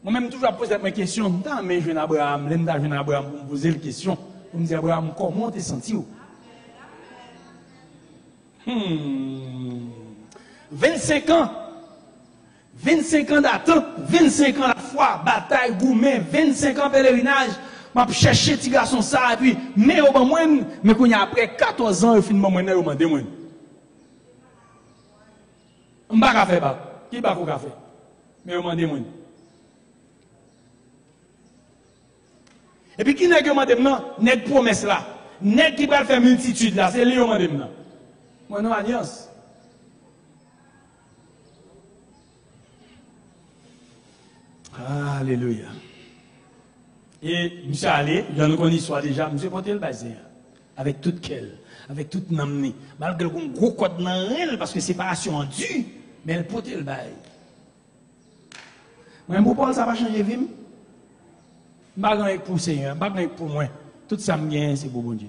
Moi-même, toujours poser mes questions. Mais je Abraham, l'enda jeune Abraham, pour me poser une question. Pour me dire Abraham, comment tu es senti? 25 ans. 25 ans d'attente, 25 ans la foi, bataille, gourmet, 25 ans pèlerinage. Je chercher petit garçon ça, et puis, mais au moins, mais quand après 14 ans, finalement, je vais demander. Je ne vais pas faire ça. Qui va faire? Mais je vais demander. Et puis, qui n'est que je demande? N'est que promesse là. N'est qui va faire multitude là. C'est lui que je demande. Moi, non, alliance. Alléluia. Et je suis allé, j'en ai connu soit déjà, je suis porté le basé, avec toute quelle, avec toute namné. Malgré un gros code dans elle, parce que séparation en dû, mais elle porte le bail. Moi, pour Paul, ça va changer vie. Je ne vais pas pour le Seigneur, je ne vais pas pour moi. Tout ça me gagne, c'est pour bon Dieu.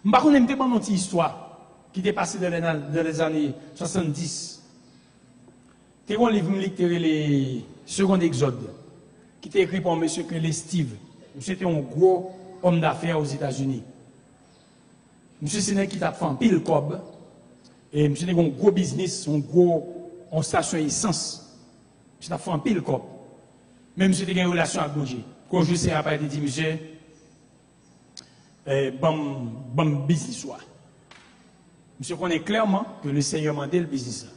Je ne sais pas une histoire qui est passée dans les années 70. C'est un livre qui est le Second Exode, qui était écrit par M. Kelly Steve. C'était un gros homme d'affaires aux États-Unis. M. Séné qui a fait un pile cob. Et M. a un gros business, une station essence. M. a fait un pile cob. Mais M. a une relation avec Dieu. Quand je sais, après, il dit, monsieur, bon business. Monsieur connaît clairement que le Seigneur m'a dit le business.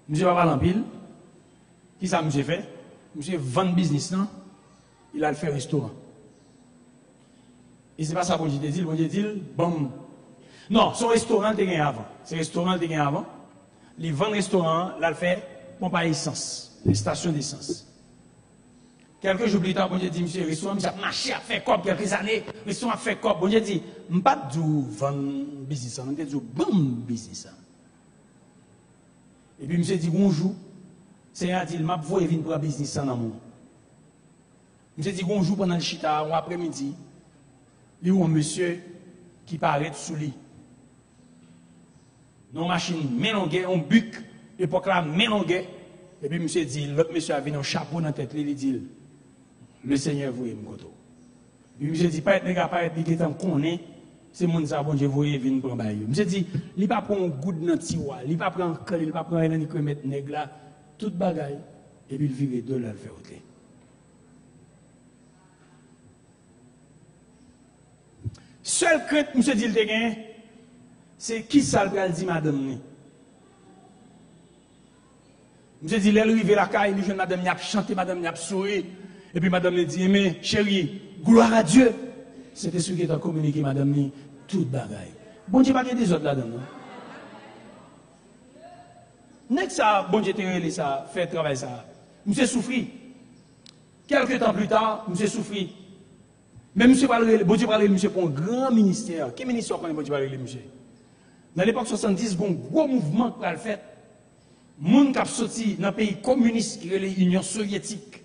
Monsieur va parler en pile. Qui ça, monsieur fait? Monsieur vend business, non? Il a le fait restaurant. Et c'est pas ça que je te dis. Je te dis, bon. Non, son restaurant, il est avant. C'est restaurant, il est avant. Il vend restaurant, il a le fait pompe à essence, les stations d'essence. Quelques jours plus tard, bon Dieu dit, monsieur, restaurant, monsieur a marché à faire quoi quelques années, restaurant a fait quoi, bon Dieu dit, je ne pas du vendre business, je dis bon business. Et puis monsieur dit, bonjour, Seigneur dit, m'a voulu venir pour un business en amour. Monsieur dit, bonjour pendant le chita, ou après-midi, il y a un monsieur qui paraît sous lit. Nos machines mélangées, on buc, l'époque là, mélangée. Et puis monsieur dit, l'autre monsieur a venu un chapeau dans la tête, il dit, le Seigneur voyait mon koto. Puis monsieur dit, pas être nègre, pas être nègre, qu'on est, c'est mon ça, bon Dieu, voyez, venir prendre bail. Monsieur dit, il ne va pas prendre un goût de notre tiwa, il ne va pas prendre un col, il ne va pas prendre un qui mettre nègre là, toute bagaille, et puis il vire deux là, le faire autre. Seul crainte, monsieur dit, le gain, c'est qui ça le dit, madame? Monsieur dit, l'arrivée la caille, les jeunes madame, y a chanté, madame, y a souri. Et puis madame lui dit, mais chérie, gloire à Dieu. C'était ce qui est communiqué, madame, toute bagaille. Bon Dieu, pas des autres là-dedans. N'est-ce ça, bon Dieu, ça, fait travail ça. Monsieur souffrit. Quelques temps plus tard, monsieur souffrit. Mais monsieur parle, bon Dieu parle, monsieur pour un grand ministère. Quel ministère qu'on bon Dieu parle, monsieur? Dans l'époque 70, il y a un gros mouvement qui a fait. Les gens qui sont sortis dans le pays communiste qui est l'Union soviétique.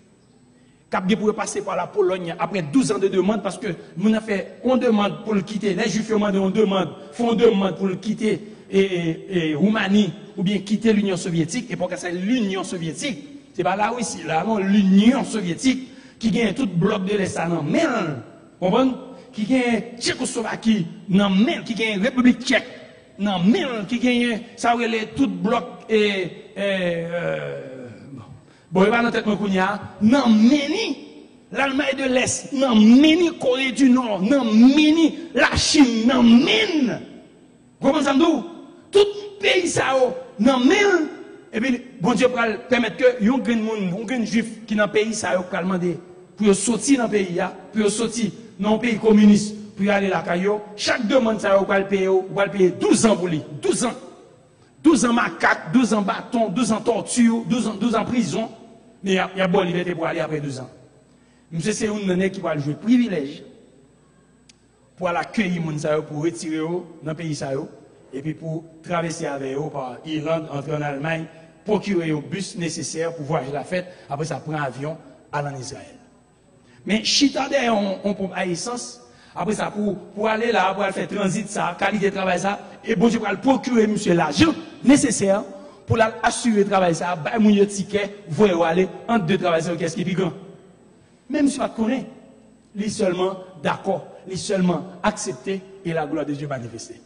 qui pour passer par la Pologne après 12 ans de demande parce que nous avons fait on demande pour le quitter, les Juifs font demande pour le quitter et Roumanie ou bien quitter l'Union soviétique et pour que c'est l'Union soviétique, c'est pas la Russie, là non, l'Union soviétique qui gagne tout bloc de l'Est dans main, comprenez, qui gagne Tchécoslovaquie dans main, qui gagne République tchèque dans main, qui gagne ça relève tout bloc bon, il va dans tête mon kounya, non meni l'Allemagne de l'Est, non meni Corée du Nord, non meni la Chine, non men. Comment ça me dit? Tout pays ça non men. Et puis bon Dieu va permettre que yon grand juif qui dans pays ça va demander pour sortir dans pays là, pour sortir dans pays communiste, pour aller la caillou, chaque demande ça va payer 12 ans pour lui, 12 ans. 12 ans macaque, 12 ans bâton, 12 ans torture, 12 ans prison. Mais il y a bonne liberté pour aller après 12 ans. Monsieur, c'est un nègre qui va jouer privilège pour aller accueillir les gens, pour retirer dans le pays, et puis pour traverser avec eux par Irlande, entrer en Allemagne, procurer un bus nécessaire pour voyager la fête. Après, ça prend un avion, aller en Israël. Mais chita derrière, on pompe à essence. Après ça, pour aller là, pour aller faire transit, ça, qualité de travail, ça, et bon, je vais procurer, monsieur, l'argent nécessaire pour assurer le travail, ça, bah, mon ticket, vous aller entre deux travailleurs, qu'est-ce qui est plus grand. Même si vous ne connaissez pas, il est seulement d'accord, il est seulement accepté et la gloire de Dieu manifestée.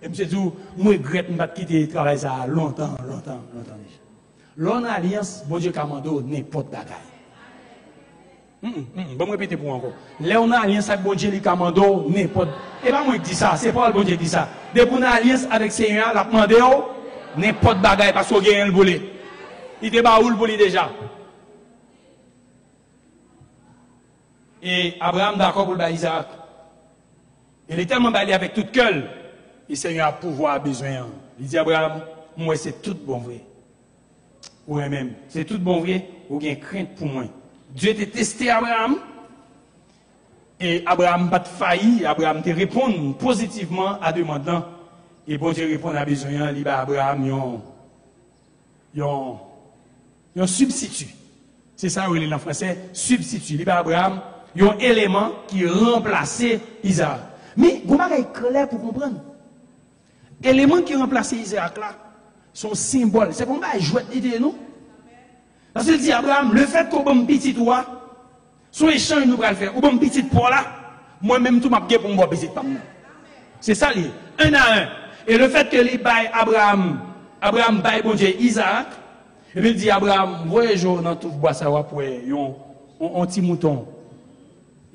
Et monsieur, moi, je regrette de quitter le travail, ça, longtemps. L'on alliance, bon Dieu, commando, n'importe bagaille. Bon, répétez pour encore. Léon a alliance avec bon Dieu, les commandos, n'importe. Et pas moi qui dis ça, c'est pas le bon Dieu qui dit ça. Dès qu'on a alliance avec Seigneur, la demandé, n'importe bagaille, parce qu'on gagne le volet. Il était pas où le volet déjà. Et Abraham d'accord pour le Isaac. Il est tellement baillé avec toute gueule. Et Seigneur a pouvoir, a besoin. Il dit Abraham, moi c'est tout bon vrai. Ouais même, c'est tout bon vrai, ou bien crainte pour moi. Dieu t'a testé Abraham. Et Abraham pas failli, Abraham te répond positivement à demandant. Et bon Dieu répond à besoin, il va Abraham yon substitut. C'est ça où il est en français, substitut. Il va Abraham yon élément qui remplaçait Isaac. Mais vous m'avez clair pour comprendre. Élément qui remplaçait Isaac là, son symbole. C'est pour moi jouer d'idée nous. Parce qu'il dit Abraham, le fait qu'on bon petit toi, son échange nous va le faire. Ou bon petit pour là, moi-même tout m'a gagné pour moi petit pas moi. C'est ça lié, un à un. Et le fait que les bail Abraham bail bon Dieu Isaac, et puis il dit Abraham, voyez jour dans tout bois ça va pour un petit mouton.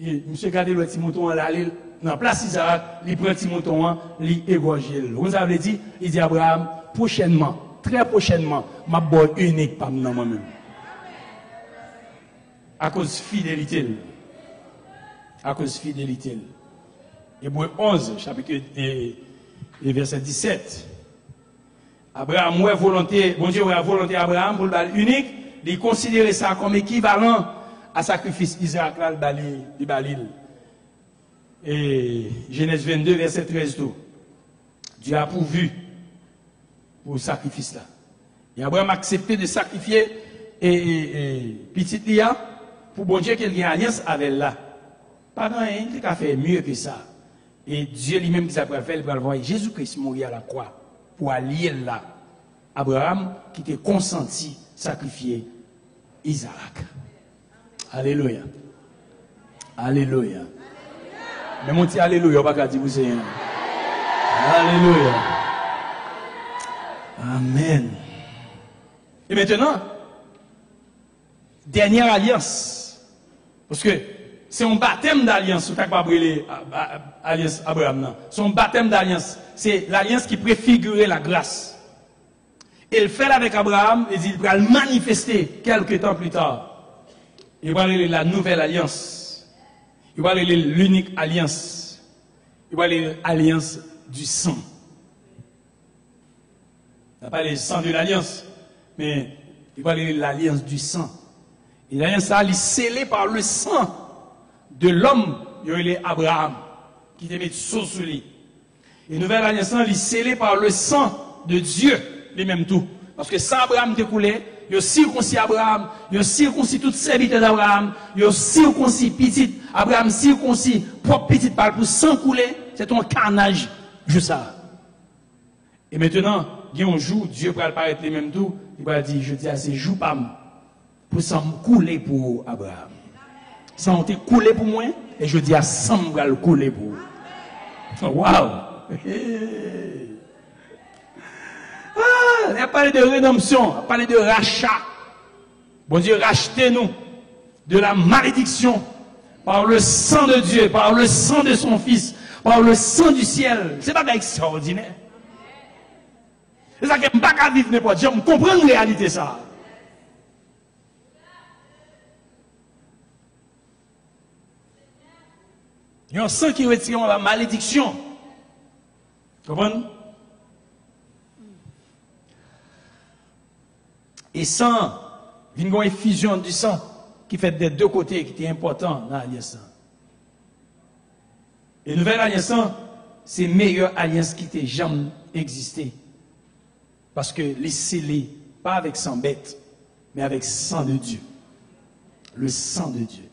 Et monsieur regardez le petit mouton là, dans place Isaac, il prend un petit mouton, il égorge. Vous avez dit, il dit Abraham, prochainement, très prochainement, ma boy unique pas moi-même. À cause fidélité. À cause fidélité. Hébreux 11, chapitre et verset 17. Abraham, ouais, volonté, bon Dieu, ouais, volonté Abraham pour le bal unique, il considérait ça comme équivalent à sacrifice Isaac, là, le balil. Et Genèse 22, verset 13, tout. Dieu a pourvu pour le sacrifice là. Et Abraham a accepté de sacrifier et petite Lia pour bon Dieu qu'il y ait une alliance avec là. Pas rien, il a fait mieux que ça. Et Dieu lui-même qui s'appelle faire, il va le voir Jésus-Christ mourir à la croix pour allier là. Abraham qui était consenti sacrifier Isaac. Alléluia. Alléluia. Mais mon petit alléluia, on va pas dire vous c'est. Alléluia. Amen. Et maintenant, dernière alliance. Parce que c'est un baptême d'alliance, vous ne pouvez pas brûler alliance Abraham. Son baptême d'alliance, c'est l'alliance qui préfigurait la grâce. Et il fait avec Abraham, et il va le manifester quelques temps plus tard. Il va aller la nouvelle alliance. Il va aller l'unique alliance. Il va aller l'alliance du sang. Il n'a pas le sang de l'alliance, mais il va aller l'alliance du sang. Et l'alliance ça, elle est scellée par le sang de l'homme, il est Abraham, qui te met sous lui. Et nouvelle alliance, elle est scellée par le sang de Dieu, les mêmes tout. Parce que sans Abraham te coulé, Yo circoncis Abraham, yo circoncis tout serviteur d'Abraham, yo circoncis petit, Abraham circoncis propre petit par pour sang couler, c'est un carnage, juste ça. Et maintenant, il y a un jour, Dieu va apparaître les mêmes tout, il va dire, je dis à ces jours pas pour sang couler pour Abraham. Ça ont été coulé pour moi, et je dis à sang va le couler pour. Waouh! Il a parlé de rédemption, il a parlé de rachat. Bon Dieu, rachetez-nous de la malédiction par le sang de Dieu, par le sang de son Fils, par le sang du ciel. C'est pas extraordinaire. C'est ça que je ne peux pas vivre n'importe quoi. Je comprends la réalité ça. Il y a un sang qui retire la malédiction. Vous comprenez? Et sang, il y a une effusion du sang qui fait des deux côtés, qui est important dans l'alliance. Et nouvelle alliance, c'est la meilleure alliance qui t'ait jamais existé. Parce que les scellés, pas avec sang bête, mais avec sang de Dieu. Le sang de Dieu.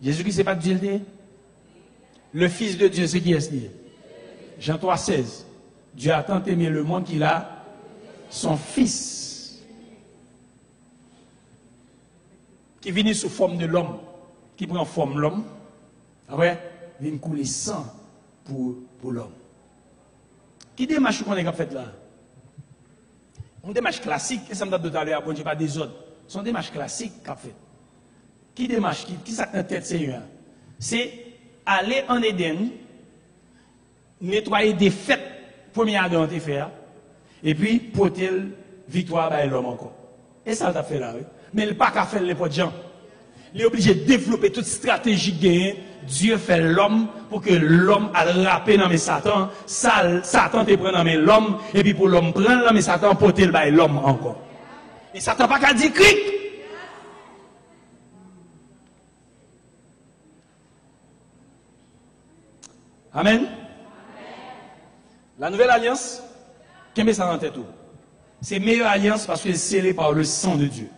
Jésus-Christ, c'est pas Dieu le dit? Le Fils de Dieu, c'est qui est-ce dit? Jean 3,16. Dieu a tant aimé le monde qu'il a son Fils. Qui vient sous forme de l'homme, qui prend forme de l'homme. Après, vient couler sang pour l'homme. Qui démarche qu'on a fait là? Une démarche classique, et ça me donne tout à l'heure, bon, je pas des autres. Ce sont des démarches classiques qu'a fait. Qui démarche, qui ça en tête, c'est aller en Éden, nettoyer des fêtes, premier Adam a fait, et puis porter victoire à l'homme encore. Et ça t'a fait là, oui. Mais il n'a pas qu'à faire n'importe gens. Il est obligé de développer toute stratégie gagnée. Dieu fait l'homme pour que l'homme a râpé dans mes Satan. Satan te prend dans mes l'homme, et puis pour l'homme prendre dans mes Satan, porter l'homme encore. Et Satan n'a pas qu'à dire cric. Amen. La nouvelle alliance, qu'est-ce que ça dans tête tout? C'est meilleure alliance parce que c'est scellé par le sang de Dieu.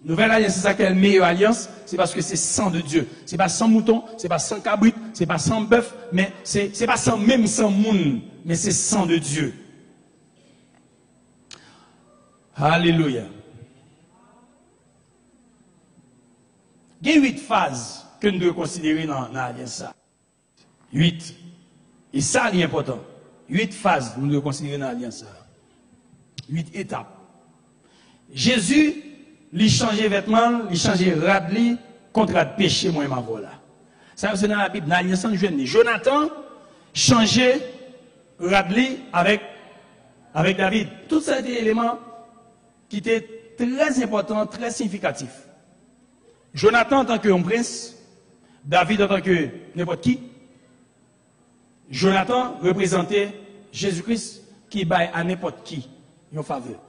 Nouvelle alliance, c'est ça qu'est la meilleure alliance, c'est parce que c'est sang de Dieu. C'est pas sans mouton, c'est pas sans cabrit, c'est pas sans bœuf, mais c'est pas sans même sans moun, mais c'est sang de Dieu. Alléluia. Il y a 8 phases que nous devons considérer dans l'alliance. 8. Et ça, c'est important. 8 phases nous devons considérer dans l'alliance. 8 étapes. Jésus, il changeait vêtements, il changeait rabli contre le péché, moi et ma voix là. Ça, c'est dans la Bible, dans l'alliance de Jonathan changeait rabli avec David. Tout ça, des éléments qui étaient très importants, très significatifs. Jonathan en tant que prince, David en tant que n'importe qui. Jonathan représentait Jésus-Christ qui baille à n'importe qui en faveur.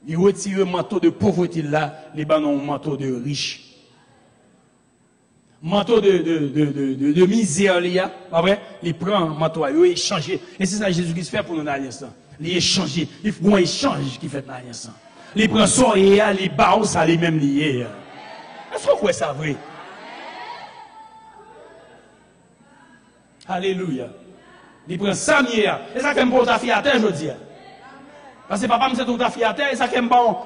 Il retire le manteau de pauvreté là, les ballons manteau de riche. Manteau de misère, pas vrai? Il prend un manteau, il échange. Et c'est ça que Jésus-Christ fait pour nous dans l'alliance. Il échange. Il faut un échange qui fait dans l'alliance. Il prend ça et il bat ça les mêmes liés. Est-ce qu'on croit ça vrai? Alléluia. Il prend ça, et ça comme pour ta fille à terre, je dis. Parce que papa me dit tout ta fille à terre, et ça comme bon,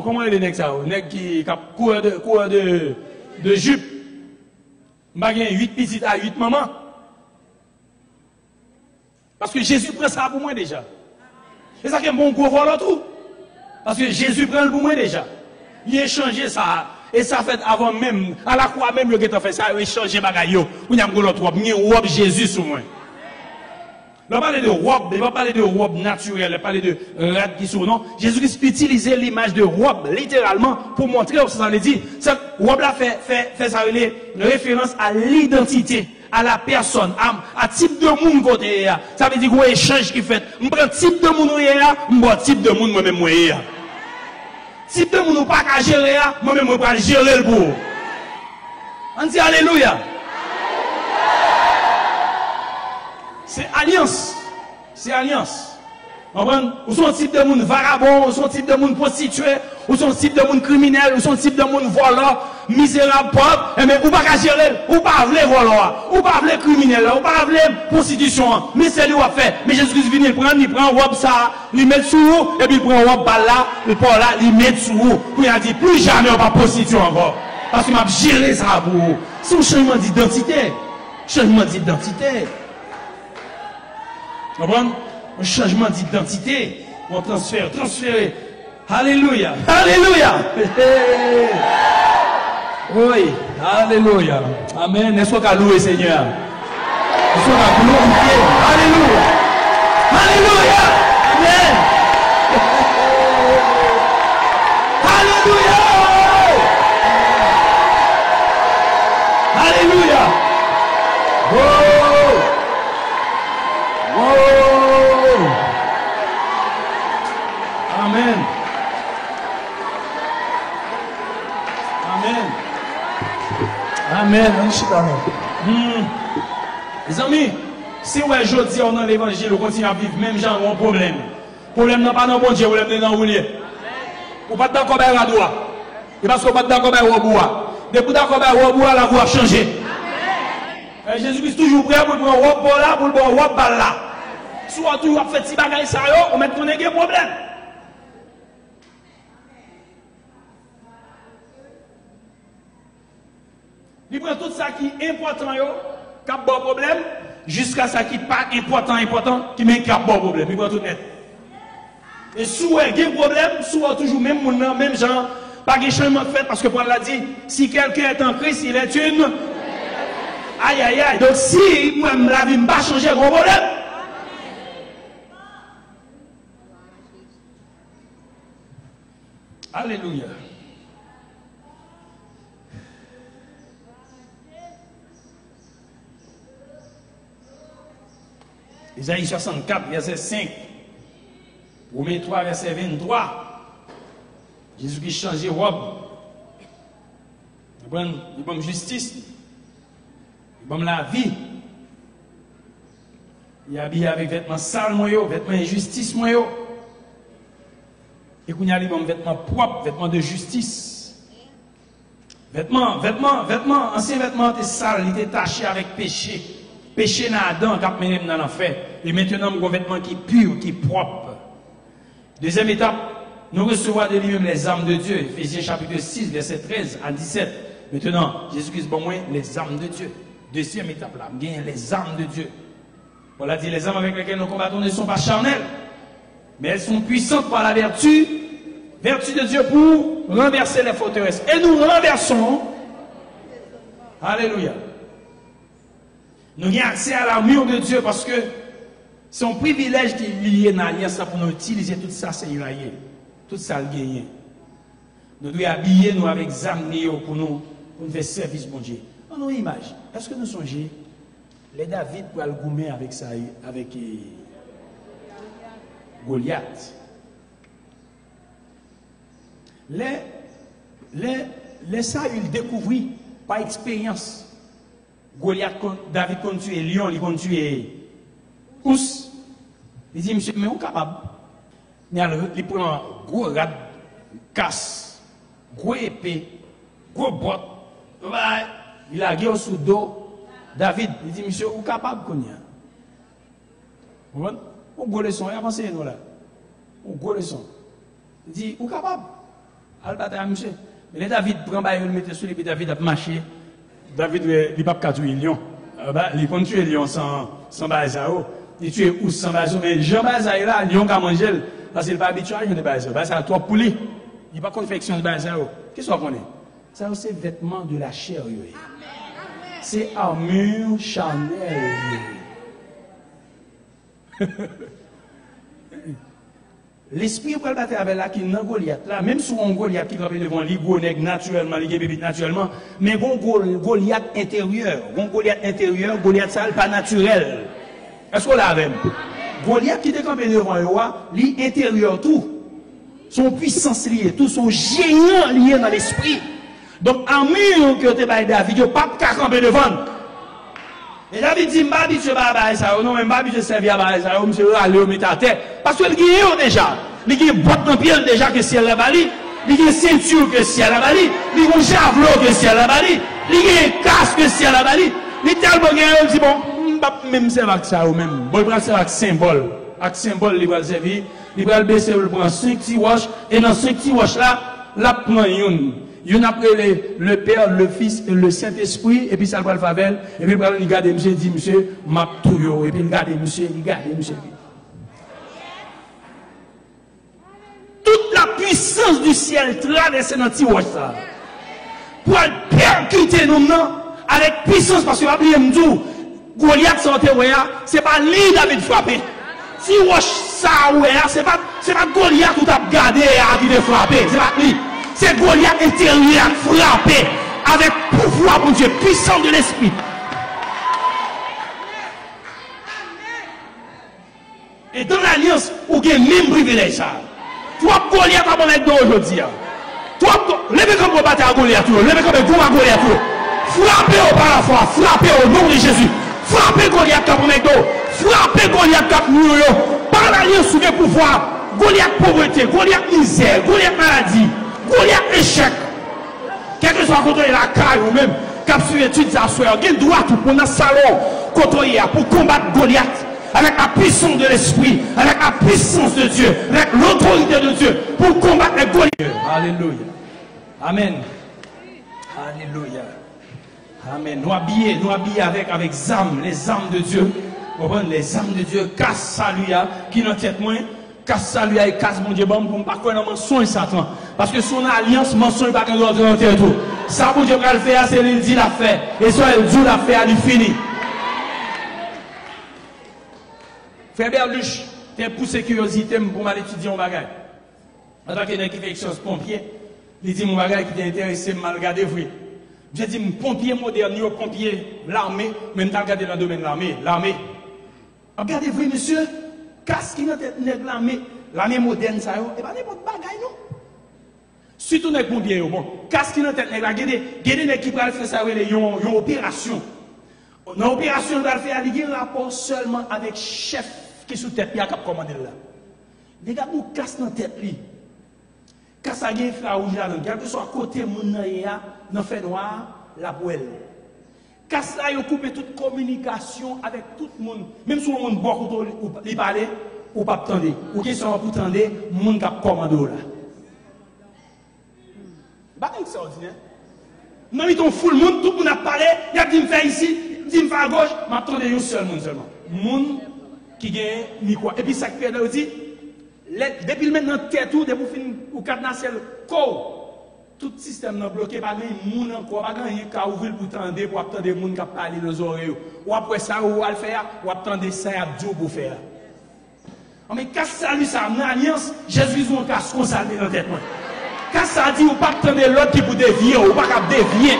comment est le nègre ça? Le nègre qui court de jupe. Il y a 8 petites à 8 mamans. Parce que Jésus prend ça pour moi déjà. Et ça comme bon gros vol tout. Parce que Jésus prend le pour moi déjà. Il a échangé ça. Et ça fait avant même, à la croix même, il a fait ça, il a échangé bagaille. Il y a une robe, il y a une robe Jésus sur moi. Il va parler de robe, il va parler de robe naturelle, il va parler de rad qui sur non. Jésus-Christ utilisait l'image de robe, littéralement, pour montrer, ça veut dire, cette robe-là fait ça, une référence à l'identité, à la personne, à type de monde côté. Ça veut dire qu'il y a un échange qui fait. Je prends type de monde, je prends type de monde moi-même. Type de monde pas qu'à gérer, moi-même, je vais gérer le bout. On dit Alléluia. C'est alliance. C'est alliance. Ou sont type de monde vagabond, ou sont type de monde prostitué, ou sont type de monde criminel, ou sont type de monde voleur, misérable, pauvre, et mais ou pas qu'à gérer, ou pas vle voleur, ou pas vle criminel, ou pas vle prostitution, mais c'est lui qui a fait. Mais Jésus-Christ vient, il prend robe ça, il met sous vous, et puis il prend robe là, il prend là, il met sous vous. Puis il a dit, plus jamais on va prostituer encore. Parce qu'il m'a géré ça pour vous. C'est un changement d'identité. Changement d'identité. Vous comprenez? Un changement d'identité. On transférer. Alléluia. Alléluia. Oui. Alléluia. Amen. Est-ce qu'on a loué Seigneur? Est-ce qu'on a glorifié? Alléluia. Alléluia. Amen. Alléluia. Alléluia. Oh. Oh. Amen. Amen. Amen. Les amis, si vous aujourd'hui on dans l'évangile, on continue à vivre même genre un problème. Problème n'est pas dans bon Dieu, problème dans le Ou pas d'accord avec la droite. Et parce qu'on pas d'accord avec le bois. Depuis d'accord avec le bois, la voie a changé. Jésus-Christ toujours prêt pour prendre robe là, pour prendre robe là. Soit tu as fait petit bagage ça, on met ton problème. Il prend tout ça qui est important, qui a bon problème, jusqu'à ça qui n'est pas important, qui met un bon problème. Il prend tout net. Et si vous avez un problème, si vous avez toujours même gens, pas de changement fait, parce que Paul l'a dit, si quelqu'un est en Christ, il est une. Aïe, aïe, aïe. Donc si moi, la vie ne va pas changer, gros problème. Alléluia. Isaïe 64, verset 5. Romains 3, verset 23. Jésus qui change robe. Il donne justice. Il donne la vie. Il habille avec vêtements sales, vêtements injustice. Et qu'on y a des vêtements propres, vêtements de justice. Vêtements, anciens vêtements étaient sales, ils étaient tachés avec péché. Péché dans Adam, qui a mené dans l'enfer. Et maintenant, nous avons un vêtement qui est pur, qui est propre. Deuxième étape, nous recevons de lui-même les armes de Dieu. Éphésiens chapitre 6, verset 13 à 17. Maintenant, Jésus-Christ, bon, moi, les armes de Dieu. Deuxième étape, là, gagne les armes de Dieu. On a dit, les armes avec lesquelles nous combattons ne sont pas charnelles, mais elles sont puissantes par la vertu de Dieu pour renverser les forteresses. Et nous renversons. Alléluia. Nous avons accès à l'armure de Dieu parce que c'est un privilège qui est lié dans l'alliance pour nous utiliser tout ça, c'est lié. Tout ça, le gagner. Nous devons habiller nous avec des armes pour nous faire service, bon Dieu. On nous image. Est-ce que nous songez les David pour aller goumer avec ça, avec Goliath? Les ça, il découvrit par expérience. Goliath, David compte tuer lion, il compte tuer ours. Il dit, monsieur, mais où capable? Il prend un gros rat, casse, gros épée, gros botte. Il a gué sous dos. David, il dit, monsieur, où capable qu'on y a? Vous voyez? Où gros leçon, il a pensé nous là. Où gros leçon. Il dit, où capable? Al bataille, monsieur. Mais les David prend bail, il met sur les pieds, David a marché. David, il n'a pas tuer lion. Il peut tuer lion sans bazao. Il tue ours sans bazao. Mais Jean bazao là, lion qui a mangé, parce qu'il n'est pas habitué à de bazao. Bazao, toi, poulet. Il n'y a pas confection de bazao. Qu'est-ce qu'on connaît? Ça, c'est vêtements de la chair. C'est armure charnelle. L'esprit pour le battre avec la qui n'a Goliath là, même si on Goliath qui campe devant lui, Goliath naturellement, il est naturellement, mais on Goliath intérieur, Goliath ça pas naturel. Est-ce qu'on l'a avec? Goliath qui est campé devant lui, intérieur tout, son puissance liée, tout son géant lié dans l'esprit. Donc armure que te bail David, pas qu'à camper devant. Et David dit, m'a habitué à ça, non, m'a habitué à servir à ça, monsieur, allez, au mettre à terre. Parce que le gagne déjà. Il y a une boîte en pied déjà que si elle la bali. Il y a une ceinture que si elle la bali. Il y a un javelot que si elle la bali. Il y a un casque que si elle la bali. Il y a tellement de dit, bon, même servir avec ça ou même. Bon, il va servir avec symbole. Avec symbole, il va servir. Il va le baisser, il prend 5 petits wash. Et dans 5 petits wash là, la prend une. Il y a après le Père, le Fils et le Saint-Esprit, et puis ça va le faire, et puis il garde monsieur, dit monsieur, m'a tout, et puis il garde monsieur, Toute la puissance du ciel traverse dans petit roche ça. Pour percuter nous avec puissance, parce que oubliez nous Goliath sortait c'est pas lui David frappé. Si roche ça c'est pas Goliath qui t'a gardé à qui frappé, c'est pas lui. C'est Goliath intérieur frappé avec pouvoir, mon Dieu, puissant de l'esprit. Et dans l'alliance, vous avez même privilège. Toi, Goliath, à mon aide aujourd'hui. Toi, levez comme vous battez à Goliath, levez comme vous à Goliath. Frappez au par la foi, frappez au nom de Jésus. Frappez Goliath à mon aide. Frappez Goliath à nous. Par l'alliance, vous avez pouvoir. Goliath pauvreté, Goliath misère, Goliath maladie. Goliath échec. Quel que soit côté la caille ou même, cap sur études à soir, il doit tout pour dans le salon, côté pour combattre Goliath avec la puissance de l'esprit, avec la puissance de Dieu, avec l'autorité de Dieu, pour combattre les Goliath. Alléluia. Amen. Alléluia. Amen. Nous habillés avec les âmes de Dieu. Les âmes de Dieu, casse salut qui dans tête moins. Casse ça lui et casse mon Dieu bon pour pas connaître mensonge Satan parce que son alliance mensonge pas qu'on doit rentrer tout ça mon Dieu va le faire c'est lui dit l'a fait et soit il dit l'a fait il fini frère Berluche t'es pour sécurité pour mal étudier mon bagage en tant que qui fait quelque chose pompier il dit mon bagage qui t'intéresse mal regarder vrai je dis pompier moderne pompier l'armée même t'as regardé dans le domaine de l'armée regardez vous monsieur casque qui n'a tête l'armée moderne ça et pas n'importe bagaille non surtout les pompiers bon casque qui n'a tête nèg la gade qui va faire ça une opération dans opération va faire un rapport seulement avec chef qui sous tête qui a commandé là les gars nous casse dans tête lui casse a gain frère rouge là quel que soit côté moun dans fait noir la poêle casse là, il coupe toute communication avec tout le monde. Même si on beaucoup il parler, ou pas attendre. Ou qui sont pour attendre, monde qui commando là. Pas extraordinaire. Non, ils ont full monde, tout le monde a parlé, il a dit me faire ici, dit me faire à gauche, m'attendez un seul monde seulement. Monde qui gagne micro. Et puis ça qui fait aussi, depuis maintenant tête tout, depuis fin ou cadenasser le corps. Tout système n'est bloqué par les gens encore, pas grand qui a ouvert pour tendre pour attendre des gens qui parlent dans les oreilles. Ou après ça, ou à le faire, ou attendre ça à Dieu pour faire. Mais quand ça lui ça en alliance, Jésus nous casse comme ça dans tête. Quand ça dit ou pas attendre l'autre qui pour dévier, ou pas dévier.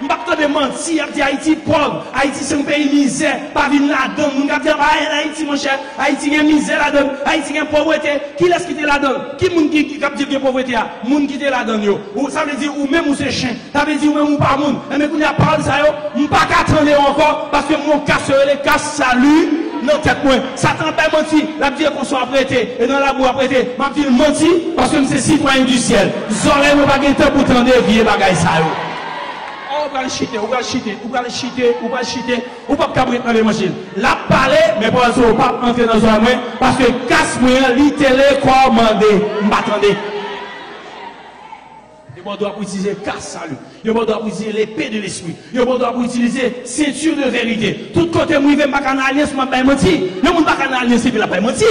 On va pas mentir, dit Haïti pauvre, Haïti c'est un pays misère, pas venir là-dedans, on va dire Haïti mon cher, Haïti a misère là-dedans, Haïti a pauvreté, qui laisse quitter là-dedans? Qui moun qui cap dire pauvreté a? Moun qui est là-dedans yo. Ou ça veut dire ou même ou c'est chien, ça veut dire ou même ou pas moun. Mais quand il y a parole ça yo, on pas attendre encore parce que mon casse les casse salut non tête moi. Satan pas menti, la dire qu'on soit prêté et dans la boue prêté, m'a dit menti parce que c'est citoyen du ciel. Zolé nous pas gain temps pour tendre vieux bagaille ça yo. Ou va le chiter, ou pas cabrer dans les machines. La parler, mais pour ça, ou pas entrer dans un moyen, parce que casse-moi, li télécommandé, m'attendez. Il doit utiliser casse salut. Il doit utiliser l'épée de l'esprit. Il doit utiliser ceinture de vérité. Tout côté, moi, il ne pas canaliser, je ne pas mentir. Le monde ne pas canaliser, il ne pas mentir.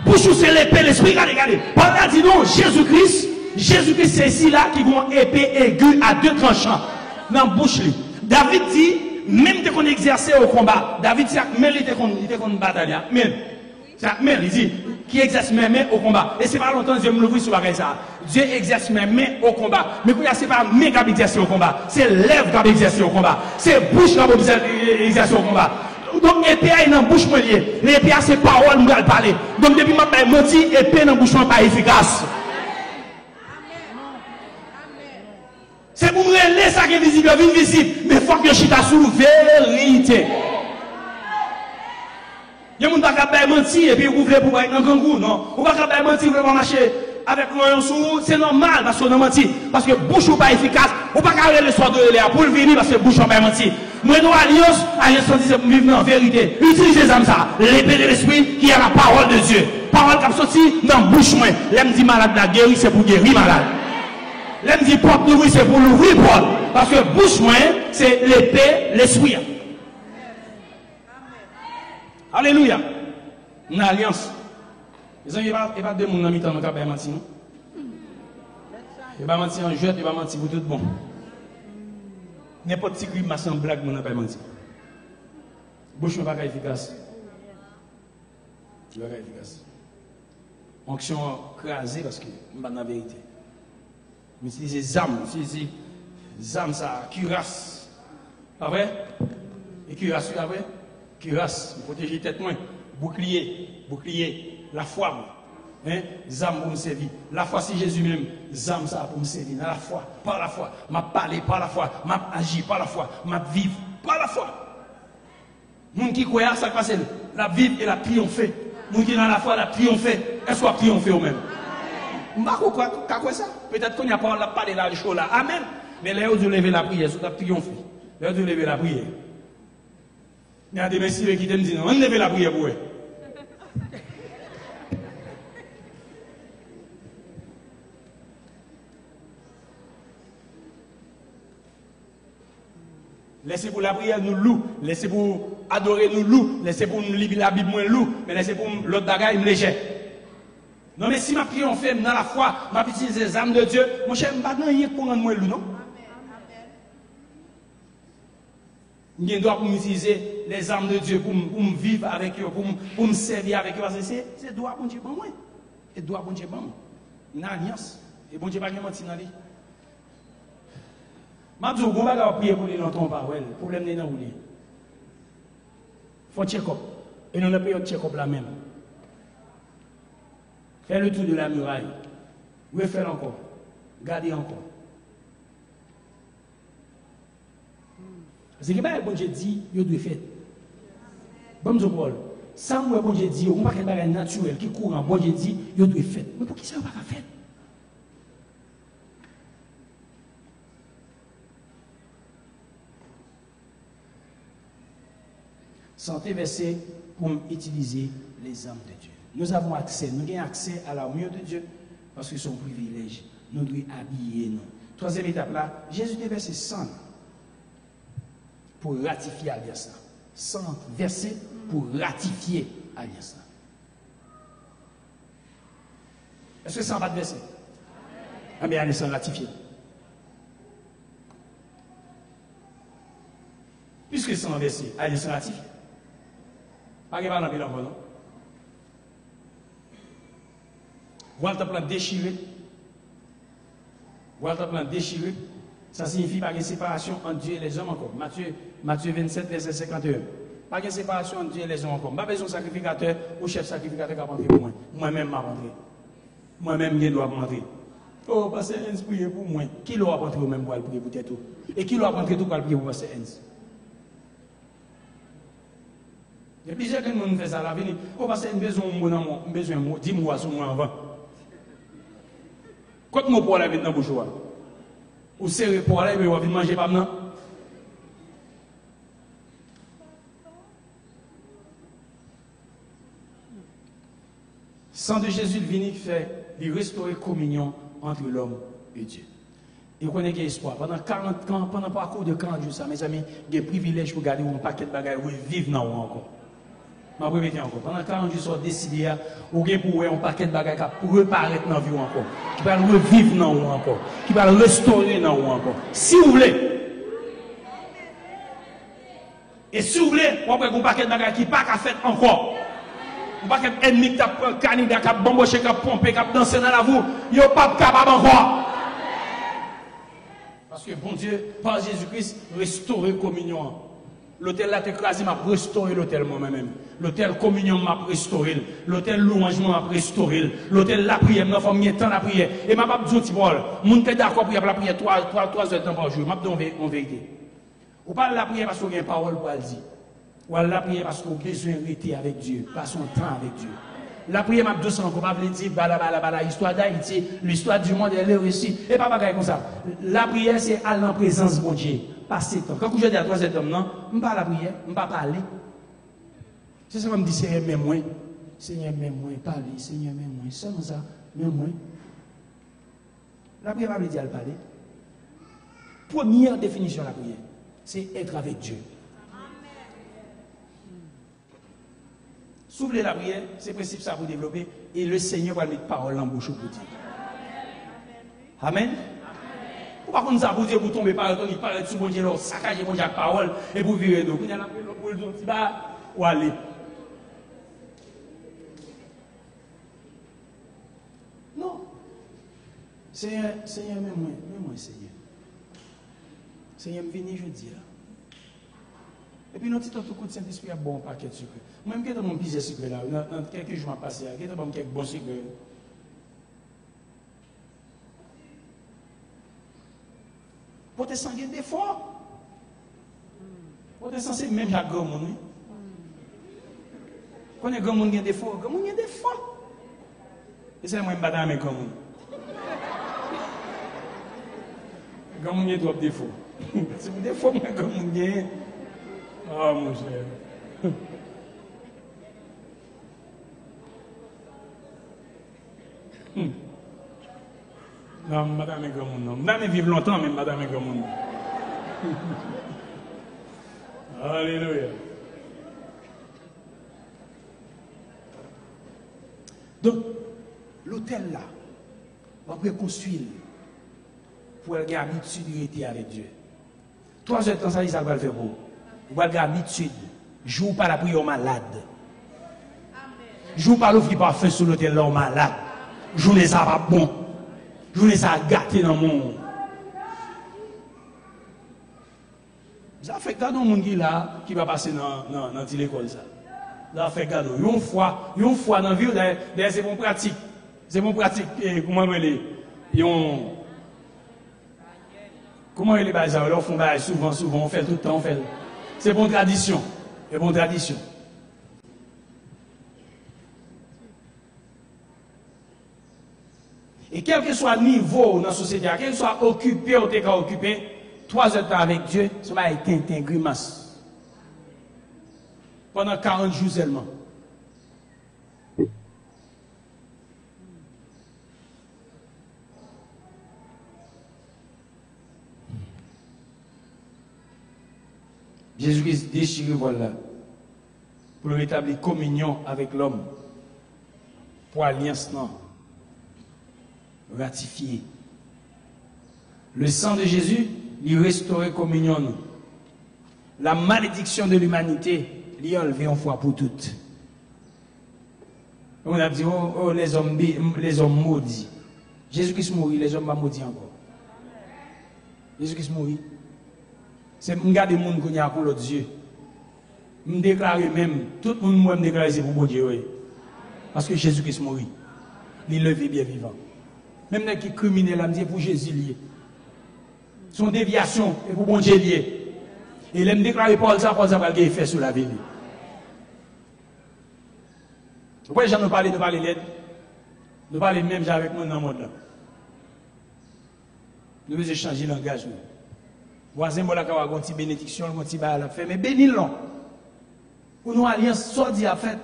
Pour c'est l'épée de l'esprit, regardez. Paul a dit non, Jésus-Christ, c'est ici là qui a une épée aiguë à 2 tranchants dans la bouche. David dit, même dès qu'on exerçait au combat, David dit, même il était contre bataille. Même, il dit, qui exerce mes mains au combat. Et c'est pas longtemps que Dieu me l'ouvre sur la ça. Dieu exerce mes mains au combat. Mais ce n'est pas mes qui exercent au combat. C'est lèvres qui exercent au combat. C'est bouche qui exerce au combat. Donc, épée est dans la bouche, l'épée c'est parole, nous allons parler. Donc, depuis que je menti, épée dans la bouche n'est pas efficace. C'est pour me relayer ça qui est visible, est visible. Mais il faut que je chita sous vérité. Il y a des gens qui ont menti et puis vous voulez pour être dans le kangou. Non. Vous ne pouvez pas mentir, vous voulez marcher avec l'oignon sous. C'est normal parce qu'on a menti. Parce que bouche n'est pas efficace. Vous ne pouvez pas aller le soir de l'air pour le venir parce que bouche n'est pas menti. Moi, nous, alliance dit c'est pour vivre en vérité. Utilisez ça, l'épée de l'esprit qui est la parole de Dieu. Parole qui a sorti dans la bouche. L'aime dit malade la guérir, c'est pour guérir malade. L'aime dit porte l'ouvrir, c'est pour l'ouvrir porte. Parce que bouche, c'est l'épée, l'esprit. Alléluia. Une alliance. Les amis, il n'y a pas de monde dans le temps qui va mentir. Il va mentir en jeu, il va mentir pour tout bon. N'importe qui m'a semblé blague, il n'a pas menti. Bouche n'est pas efficace. Il n'est pas efficace. Onction crasée parce que je ne pas la vérité. Mais si c'est zam, si zam ça, cuirasse. Pas vrai? Et cuirasse, pas vrai? Cuirasse, protéger tête moins. Bouclier, la foi. Hein? Zam pour me servir. La foi, si Jésus même, zam ça pour me servir. Dans la foi, par la foi. M'a parlé par la foi. M'a agi par la foi. M'a vivre par la foi. Moun qui croit ça passe la vivre et la triompher. Moun qui dans la foi la triompher. Est-ce qu'on triompher au même? Quoi ça? Peut-être qu'on n'y a pas parlé là de choses là. Amen. Mais là où tu lever la prière, tu as triomphé. Là où tu lever la prière. Il y a des messieurs qui te disent non, on lève la prière pour eux. Laissez pour la prière nous loup, laissez pour adorer nous loup, laissez pour nous lire la Bible moins loup, mais laissez pour l'autre bagaille me léger. Non mais si ma prière on fait dans la foi, ma petite les âmes de Dieu, mon cher, je ne vais pas rien pour rendre moins loup, non? Je dois utiliser les armes de Dieu pour me vivre avec eux, pour me servir avec eux. Parce que c'est droit bon Dieu pour moi. C'est droit bon Dieu pour moi. Une alliance. Et bon Dieu pas menti dans lui. Je dis, on va prier pour lui dans ton parole. Le problème n'est pas dans lui. Il faut check-up. Et nous avons payé check-up là même. Fais le tour de la muraille. Refais encore. Gardez encore. C'est que bon Dieu dit, il doit faire. Bon Dieu, Paul, ça, moi, bon Dieu dit, on ne peut pas faire naturel qui court en bon Dieu dit, il doit faire. Mais pour qui ça, on ne peut pas faire? Santé verset pour utiliser les âmes de Dieu. Nous avons accès, nous avons accès à l'amour de Dieu parce que c'est un privilège. Nous devons habiller nous. Troisième étape là, Jésus devait verser 100 pour ratifier l'alliance. 100 versets pour ratifier l'alliance. Est-ce que ça va de verset? Ah bien, allez, sans ratifier. Puisque 100 versets, allez, sans ratifier. Pas de parler dans le non? Voilà, plan déchiré. Voilà, plan déchiré. Ça signifie pas de séparation entre Dieu et les hommes encore. Matthieu 27, verset 51. Pas de séparation entre Dieu et les hommes encore. Pas besoin de sacrificateur ou chef sacrificateur qui a rentré pour moi. Moi-même, je rentré. Moi-même, je dois rentrer. Oh, Pasteur Hans, priez pour moi. Qui doit rentrer au même pour prier pour tout? Et qui doit rentrer tout pour prier pour Pasteur Hans? Il y a plusieurs gens qui font ça à l'avenir. Oh, Pasteur Hans, besoin de moi, dis-moi sur moi avant. Quand je pour aller dans la bouche, ou serré pour aller, mais on va manger pas maintenant. Sang de Jésus venu fait de restaurer communion entre l'homme et Dieu. Et vous connaissez l'espoir. Pendant 40 ans, pendant parcours de 40 jours, ça, mes amis, il y a des privilèges pour garder un paquet de bagages où vivre dans encore. Je vais répéter encore. Pendant 40 jours, sont décidés à ou pour un paquet de bagages pour reparaître dans la vie encore. Qui va revivre dans vous encore. Qui va restaurer dans vous encore. Si vous voulez. Et si vous voulez, on va un paquet de bagages qui n'est pas fait encore. Un paquet d'ennemis qui a pris un canida, qui a bamboché, qui a pompé, qui a dansé dans la voie. Il n'est pas capable encore. Parce que bon Dieu, par Jésus-Christ, restaurer communion. L'hôtel là, t'écrasé, m'a restauré l'hôtel moi-même. L'hôtel communion m'a restauré. L'hôtel louangement m'a restauré. L'hôtel la prière, m'a fait temps la prière. Et m'a pas dit, Paul, moun qui d'accord pour la prière 3 heures de temps par jour. M'a dit en vérité. Ou pas la prière parce qu'on a une parole pour le dire. Ou la prière parce qu'on a besoin de rester avec Dieu, passer son temps avec Dieu. La prière m'a 200 qu'on va dire l'histoire d'Haïti, l'histoire du monde elle est réussie. Et pas bagaille comme ça. La prière c'est aller en présence de mon Dieu. Passer temps. Quand je dis à 3 heures non, je ne pas la prière, je ne pas parler. C'est ça que je me dis, Seigneur, même moi. Seigneur, même moi, parler. Seigneur, même moi. Seulement ça, même moi. La prière va me dire à parler. Première définition de la prière, c'est être avec Dieu. Souffler la prière, c'est le principe ça pour développer. Et le Seigneur va mettre parole en bouche pour dire. Amen. Pourquoi qu'on nous a pour dire, vous tombez par le temps, il parle de bon Dieu, saccager mon Dieu avec parole, et vous virez d'eau. Vous avez pour le dire, ou aller. Non. Seigneur, même moi, Seigneur. Seigneur, je viens, je dis là. Et puis, nous avons tout coup de Saint-Esprit a bon paquet de sucre. Moi-même, j'ai mon pisé sucre là, dans quelques jours passés, j'ai quelques bons sucre. Pour te sentir des fois. Pour te sentir même chaque grand monde. Quand les grand monde qui a des fois, grand monde qui a des fois. Et c'est moi qui me bats avec grand monde. Grand monde qui a trop de défauts. C'est des fois, moi, grand monde qui a. Oh mon cher. Non, madame est comme non. Madame vivre longtemps, mais madame est comme non. Alléluia. Donc, l'hôtel là, on peut construire pour avoir l'habitude de rester avec Dieu. 3 heures de temps, ça va le faire pour vous. Vous avez l'habitude. Joue par la prière malade. Joue par l'offre par feu sur l'hôtel là malade. Journée ça va bon. Journée ça gâté dans le monde. Ça fait cadeau au monde qui va passer dans l'école ça. Ça fait cadeau. Une fois dans la vie, c'est bon pratique. C'est bon pratique. Comment on les comment les bases là, font souvent, on fait tout le temps, on fait. C'est bon tradition. C'est bon tradition. Et quel que soit le niveau dans la société, quel que soit occupé ou t'es occupé, 3 heures de temps avec Dieu, ça va être un grimace. Pendant 40 jours seulement. Jésus-Christ déchire voilà pour rétablir communion avec l'homme, pour alliance non, ratifier. Le sang de Jésus lui restaurer communion nous. La malédiction de l'humanité lui enlever une fois pour toutes. On a dit les hommes maudits. Jésus-Christ mourit, les hommes pas maudits encore. Jésus-Christ mourit. C'est regarder les gens qui ont pour l'autre Dieu. Je déclare même, tout le monde me déclare c'est pour bon Dieu. Parce que Jésus-Christ mourit. Il levé bien vivant. Même les qui criminels, là, me dit pour Jésus lié. Son déviation est pour bon Dieu lié. Et il me déclare Paul ça va le faire sur la vie. Pourquoi j'en ai parlé de parler l'aide? De parler même avec moi dans le monde là. Nous devons changer le langage. Voisin, moi, là, quand on a une bénédiction, on a une balle à faire, mais bénis-le. Pour nous, alliance, soit dit à faire.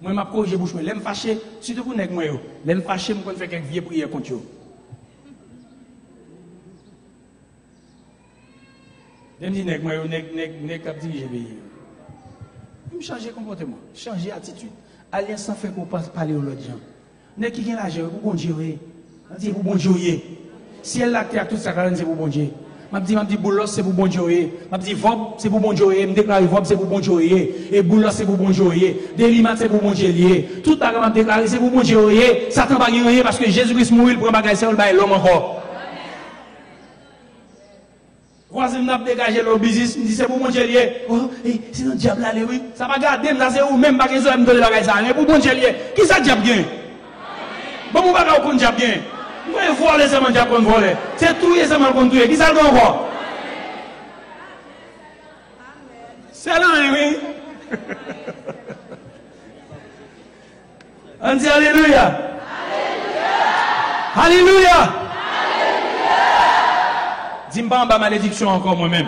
Moi, je m'approche de bouche, je me fâché, surtout pour les gens, je me fâché, je fais quelques vieilles prières contre eux. Je me dis, je vais changer comportement, changer attitude. Alliance sans faire pour parler aux autres gens. N'est qui vient l'argent, pour bon Dieu, on dit pour bon Dieu. Si elle a tout ça, c'est pour bon Dieu. Je dis boulos, c'est pour bon Dieu. Je dis vob, c'est pour bon Dieu. Je déclare vob, c'est pour bon Dieu. Et boulos, c'est pour bon Dieu. Delimat, c'est pour bon Dieu. Tout ça, je déclare, c'est pour bon Dieu. Satan ne va pas rien parce que Jésus-Christ mourit pour un bagage, c'est l'homme encore. croisé, m'a dégagé le business, me dit c'est pour mon Dieu lié. Oh, c'est un diable là, oui. Ça va garder, ça c'est où, même pas besoin de me donner la ça. Mais pour mon Dieu lié, qui ça diable bien? Bon, mon bagage qu'on diable bien. Vous voyez voler, c'est mon diable qu'on vole. C'est tout, c'est mon qu'on tuer. Qui ça le bon voir? C'est là, oui. On dit Alléluia. Alléluia. Alléluia. Dis-moi pas malédiction encore moi-même.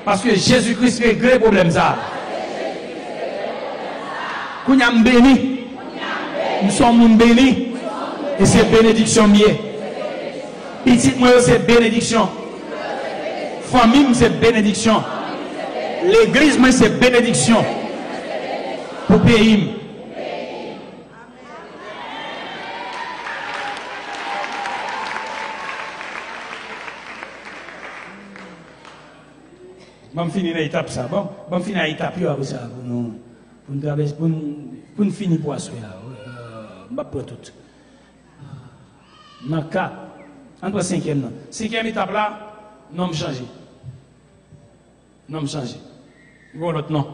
Parce que Jésus-Christ réglé le problème ça. Nous sommes bénis. Nous sommes bénis. Et c'est bénédiction mieux. Petit moi c'est bénédiction. Famille c'est bénédiction. L'église moi c'est bénédiction. Pour pays. Bon, finir l'étape ça. Bon, finir l'étape après ça. Pour nous finir pour assurer. Je vais prendre tout. Dans le cas, entre 5e, 5e étape là, non, je change. Non, je change. Bon, l'autre non.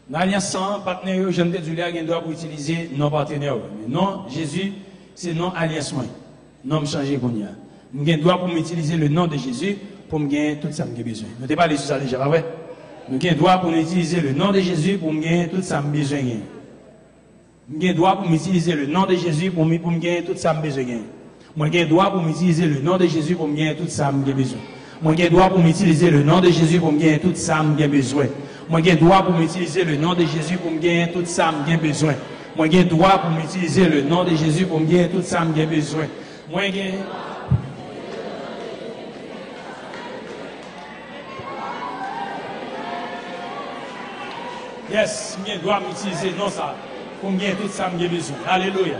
Dans l'alliance sans partenaire, je ne dis pas qu'il doit utiliser non partenaire. Mais non, Jésus, c'est non alliance. Non, je change. Je dois pour m'utiliser le nom de Jésus pour me gagner tout ça que j'ai besoin. Nous n'avons pas parlé sur ça déjà, pas vrai? Nous avons droit pour utiliser le nom de Jésus pour me gagner tout ça que j'ai besoin. Nous avons droit pour utiliser le nom de Jésus pour me gagner tout ça que j'ai besoin. Moi, j'ai droit pour utiliser le nom de Jésus pour me gagner tout ça que j'ai besoin. Moi, j'ai droit pour utiliser le nom de Jésus pour me gagner tout ça que j'ai besoin. Moi, j'ai droit pour utiliser le nom de Jésus pour me gagner tout ça que j'ai besoin. Moi, j'ai droit pour utiliser le nom de Jésus pour me gagner tout ça que j'ai besoin. Moi, j'ai yes, je dois m'utiliser non ça pour me gagner tout ça que j'ai besoin. Alléluia.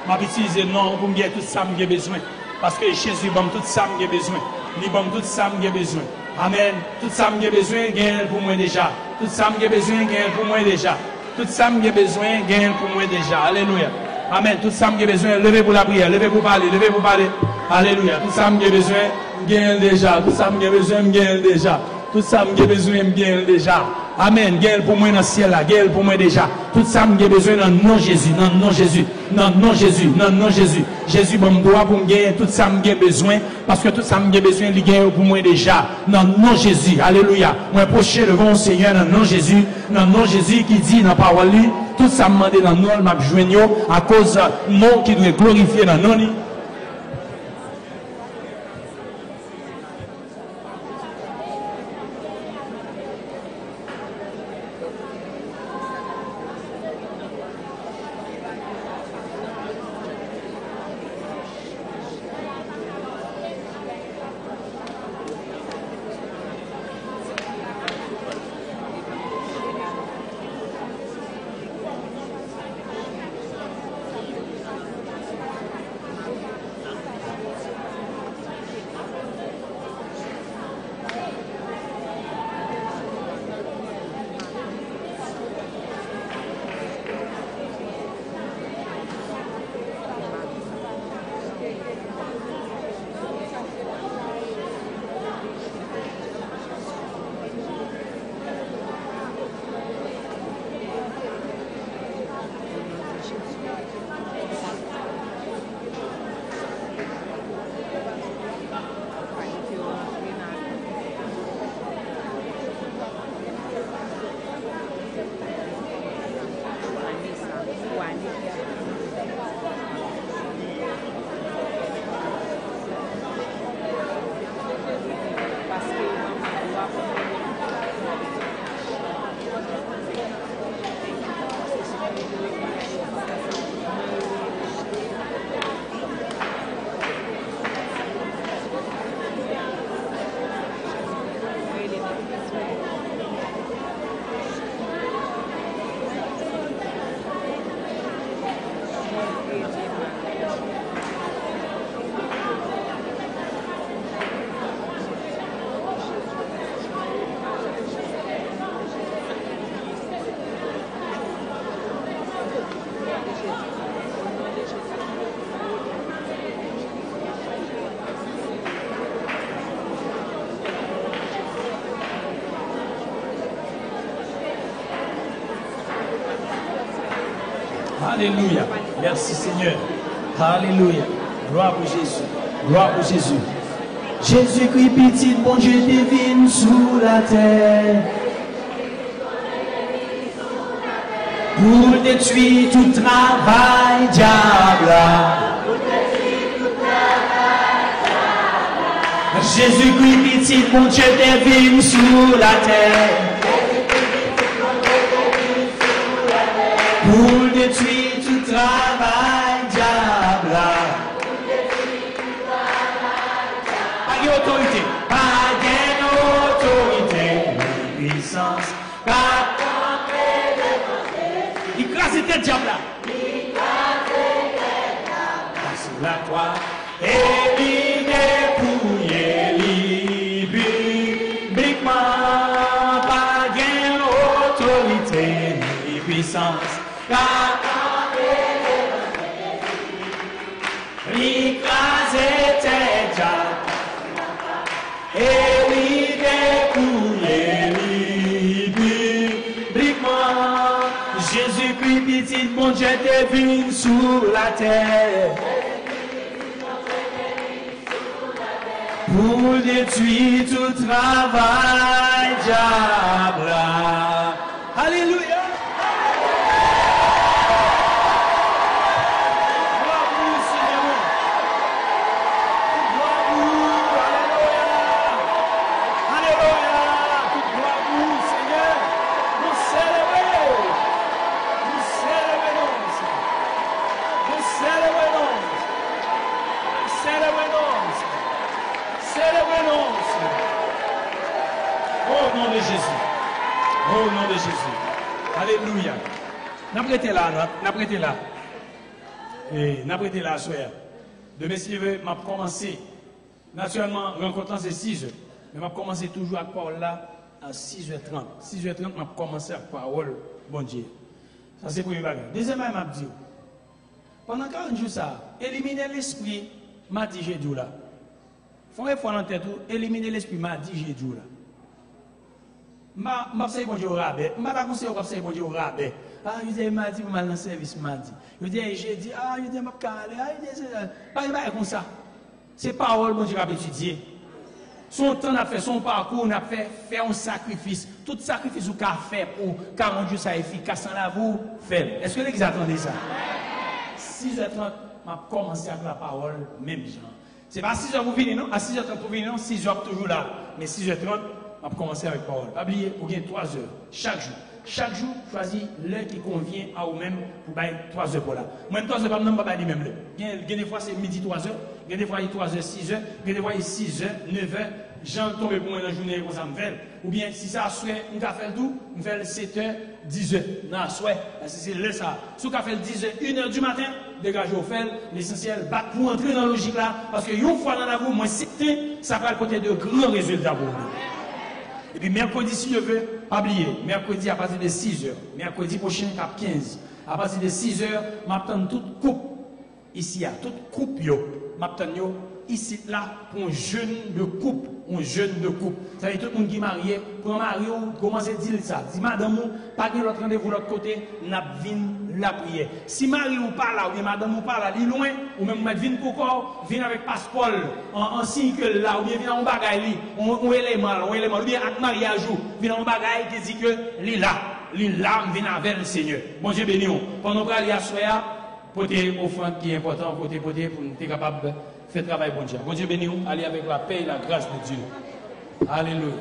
Je vais utiliser non pour me gagner tout ça que j'ai besoin. Parce que Jésus donne tout ça que j'ai besoin. Il donne tout ça que j'ai besoin. Amen. Tout ça que j'ai besoin, gagne pour moi déjà. Tout ça que j'ai besoin, gagne pour moi déjà. Tout ça que j'ai besoin, gagne pour moi déjà. Alléluia. Amen. Tout ça que j'ai besoin, levez pour la prière, levez pour parler, levez pour parler. Alléluia. Tout ça que j'ai besoin, gagne déjà. Tout ça que j'ai besoin, gagne déjà. Tout ça que j'ai besoin, gagne déjà. Amen. Gagne pour moi dans le ciel là, gagne pour moi déjà. Tout ça que j'ai besoin dans le nom de Jésus, dans le nom de Jésus, dans le nom de Jésus, dans le nom de Jésus. Jésus me doit pour me gagner tout ça que j'ai besoin parce que tout ça que j'ai besoin, il gagne pour moi déjà. Dans le nom de Jésus. Alléluia. Moi approcher devant le Seigneur dans le nom de Jésus, dans le nom de Jésus qui dit dans la parole tout ça me demande dans le nom m'a joindre à cause nom qui doit glorifier dans le nom. Alléluia. Merci Seigneur. Alléluia. Gloire pour Jésus. Gloire pour Jésus. Jésus-Christ, petit, bon Dieu divine sous la terre. Pour détruire tout travail, diable. Jésus-Christ, petit, bon Dieu divine sous la terre. Pour détruire tout travail, diable. Pas d'autorité, pas d'autorité, puissance, pas écraser tes diables là. Sur la croix, et dépouiller, bibliquement, pas d'autorité, ni puissance. Écraser tes diables et lui dépouiller bibliquement. Jésus-Christ, petit, mon Dieu, t'es venu sur la terre pour détruire tout travail diable. Alléluia. Au nom de Jésus. Au nom de Jésus. Alléluia. N'apprêtez là, n'apprêtez là. Et n'apprêtez là, soeur. Demain, si je veux, m'a commencé. Naturellement, rencontrant c'est 6 heures. Mais m'a commencé toujours à parole là à 6h30. 6h30, m'a commencé à parole, bon Dieu. Ça, c'est pour une bagarre. Deuxièmement, m'a dit, pendant 40 jours, ça, éliminer l'esprit, m'a dit, j'ai dit là. Faut une fois dans la tête, éliminer l'esprit, m'a dit, j'ai dit là. Je sais bon Dieu au rabais. Je ne sais pas conseiller au bon Dieu au rabais. Ah, je dis, m'a dit, pour mal dans le service, m'a dit. Je dis, j'ai dit, ah, je dis, je vais aller. Ah, je dis, pas comme ça. C'est parole, bon Dieu, à étudier. Son temps, on a fait son parcours, on a fait faire un sacrifice. Tout sacrifice qu'on a fait pour 40 jours, ça est efficace, sans la vous, fait. Est-ce que l'église attendait ça? 6h30, m'a commencé avec la parole, même genre. C'est pas 6h pour venir, non? À 6h30 pour venir, non? 6h toujours là. Mais 6h30, on va commencer avec parole. Pas oublier, vous gagnez 3 heures chaque jour. Chaque jour, choisis l'heure qui convient à vous-même pour bailler 3 heures pour là. Moi, 3 heures, je ne vais pas dire même l'heure. Il y a des fois, c'est midi 3 heures. Il y a des fois, il y a 3 heures, 6 heures. Il y a des fois, il y a 6 heures, 9 heures. J'en tombe pour moi dans la journée comme ça me fait. Ou bien, si ça souhait, on va faire tout, on fait 7 heures, 10 heures. Non, souhait, c'est le ça. Si on fait 10 heures, 1 heure du matin, dégagez au fait, l'essentiel, pour entrer dans la logique là, parce que une fois dans la vie, moi, c'est ça va le côté de grands résultats pour nous. Et puis mercredi, si je veux, pas oublier, mercredi à partir de 6 heures, mercredi prochain, cap 15, à partir de 6 heures, m'attends toute coupe, ici, à toute coupe, m'attends ici, là, pour un jeûne de coupe, Ça veut dire tout le monde qui est marié, pour un mari, commencez à dire ça. Si madame, pas de l'autre rendez-vous de l'autre côté, n'a vin la prière. Si mari ou pas là, ou bien madame ou pas là, il est loin, ou même vin pour corps, vin avec passeport, en signe que là, ou bien vin en bagaille, ou élément, ou bien avec mariage, vin en bagaille qui dit que l'île là, vient avec le Seigneur. Bon Dieu béni. Pendant qu'on aller à soya, porter offrande qui est important, porter pour être capable de faire travail bon Dieu. Bon Dieu béni. Allez avec la paix et la grâce de Dieu. Alléluia.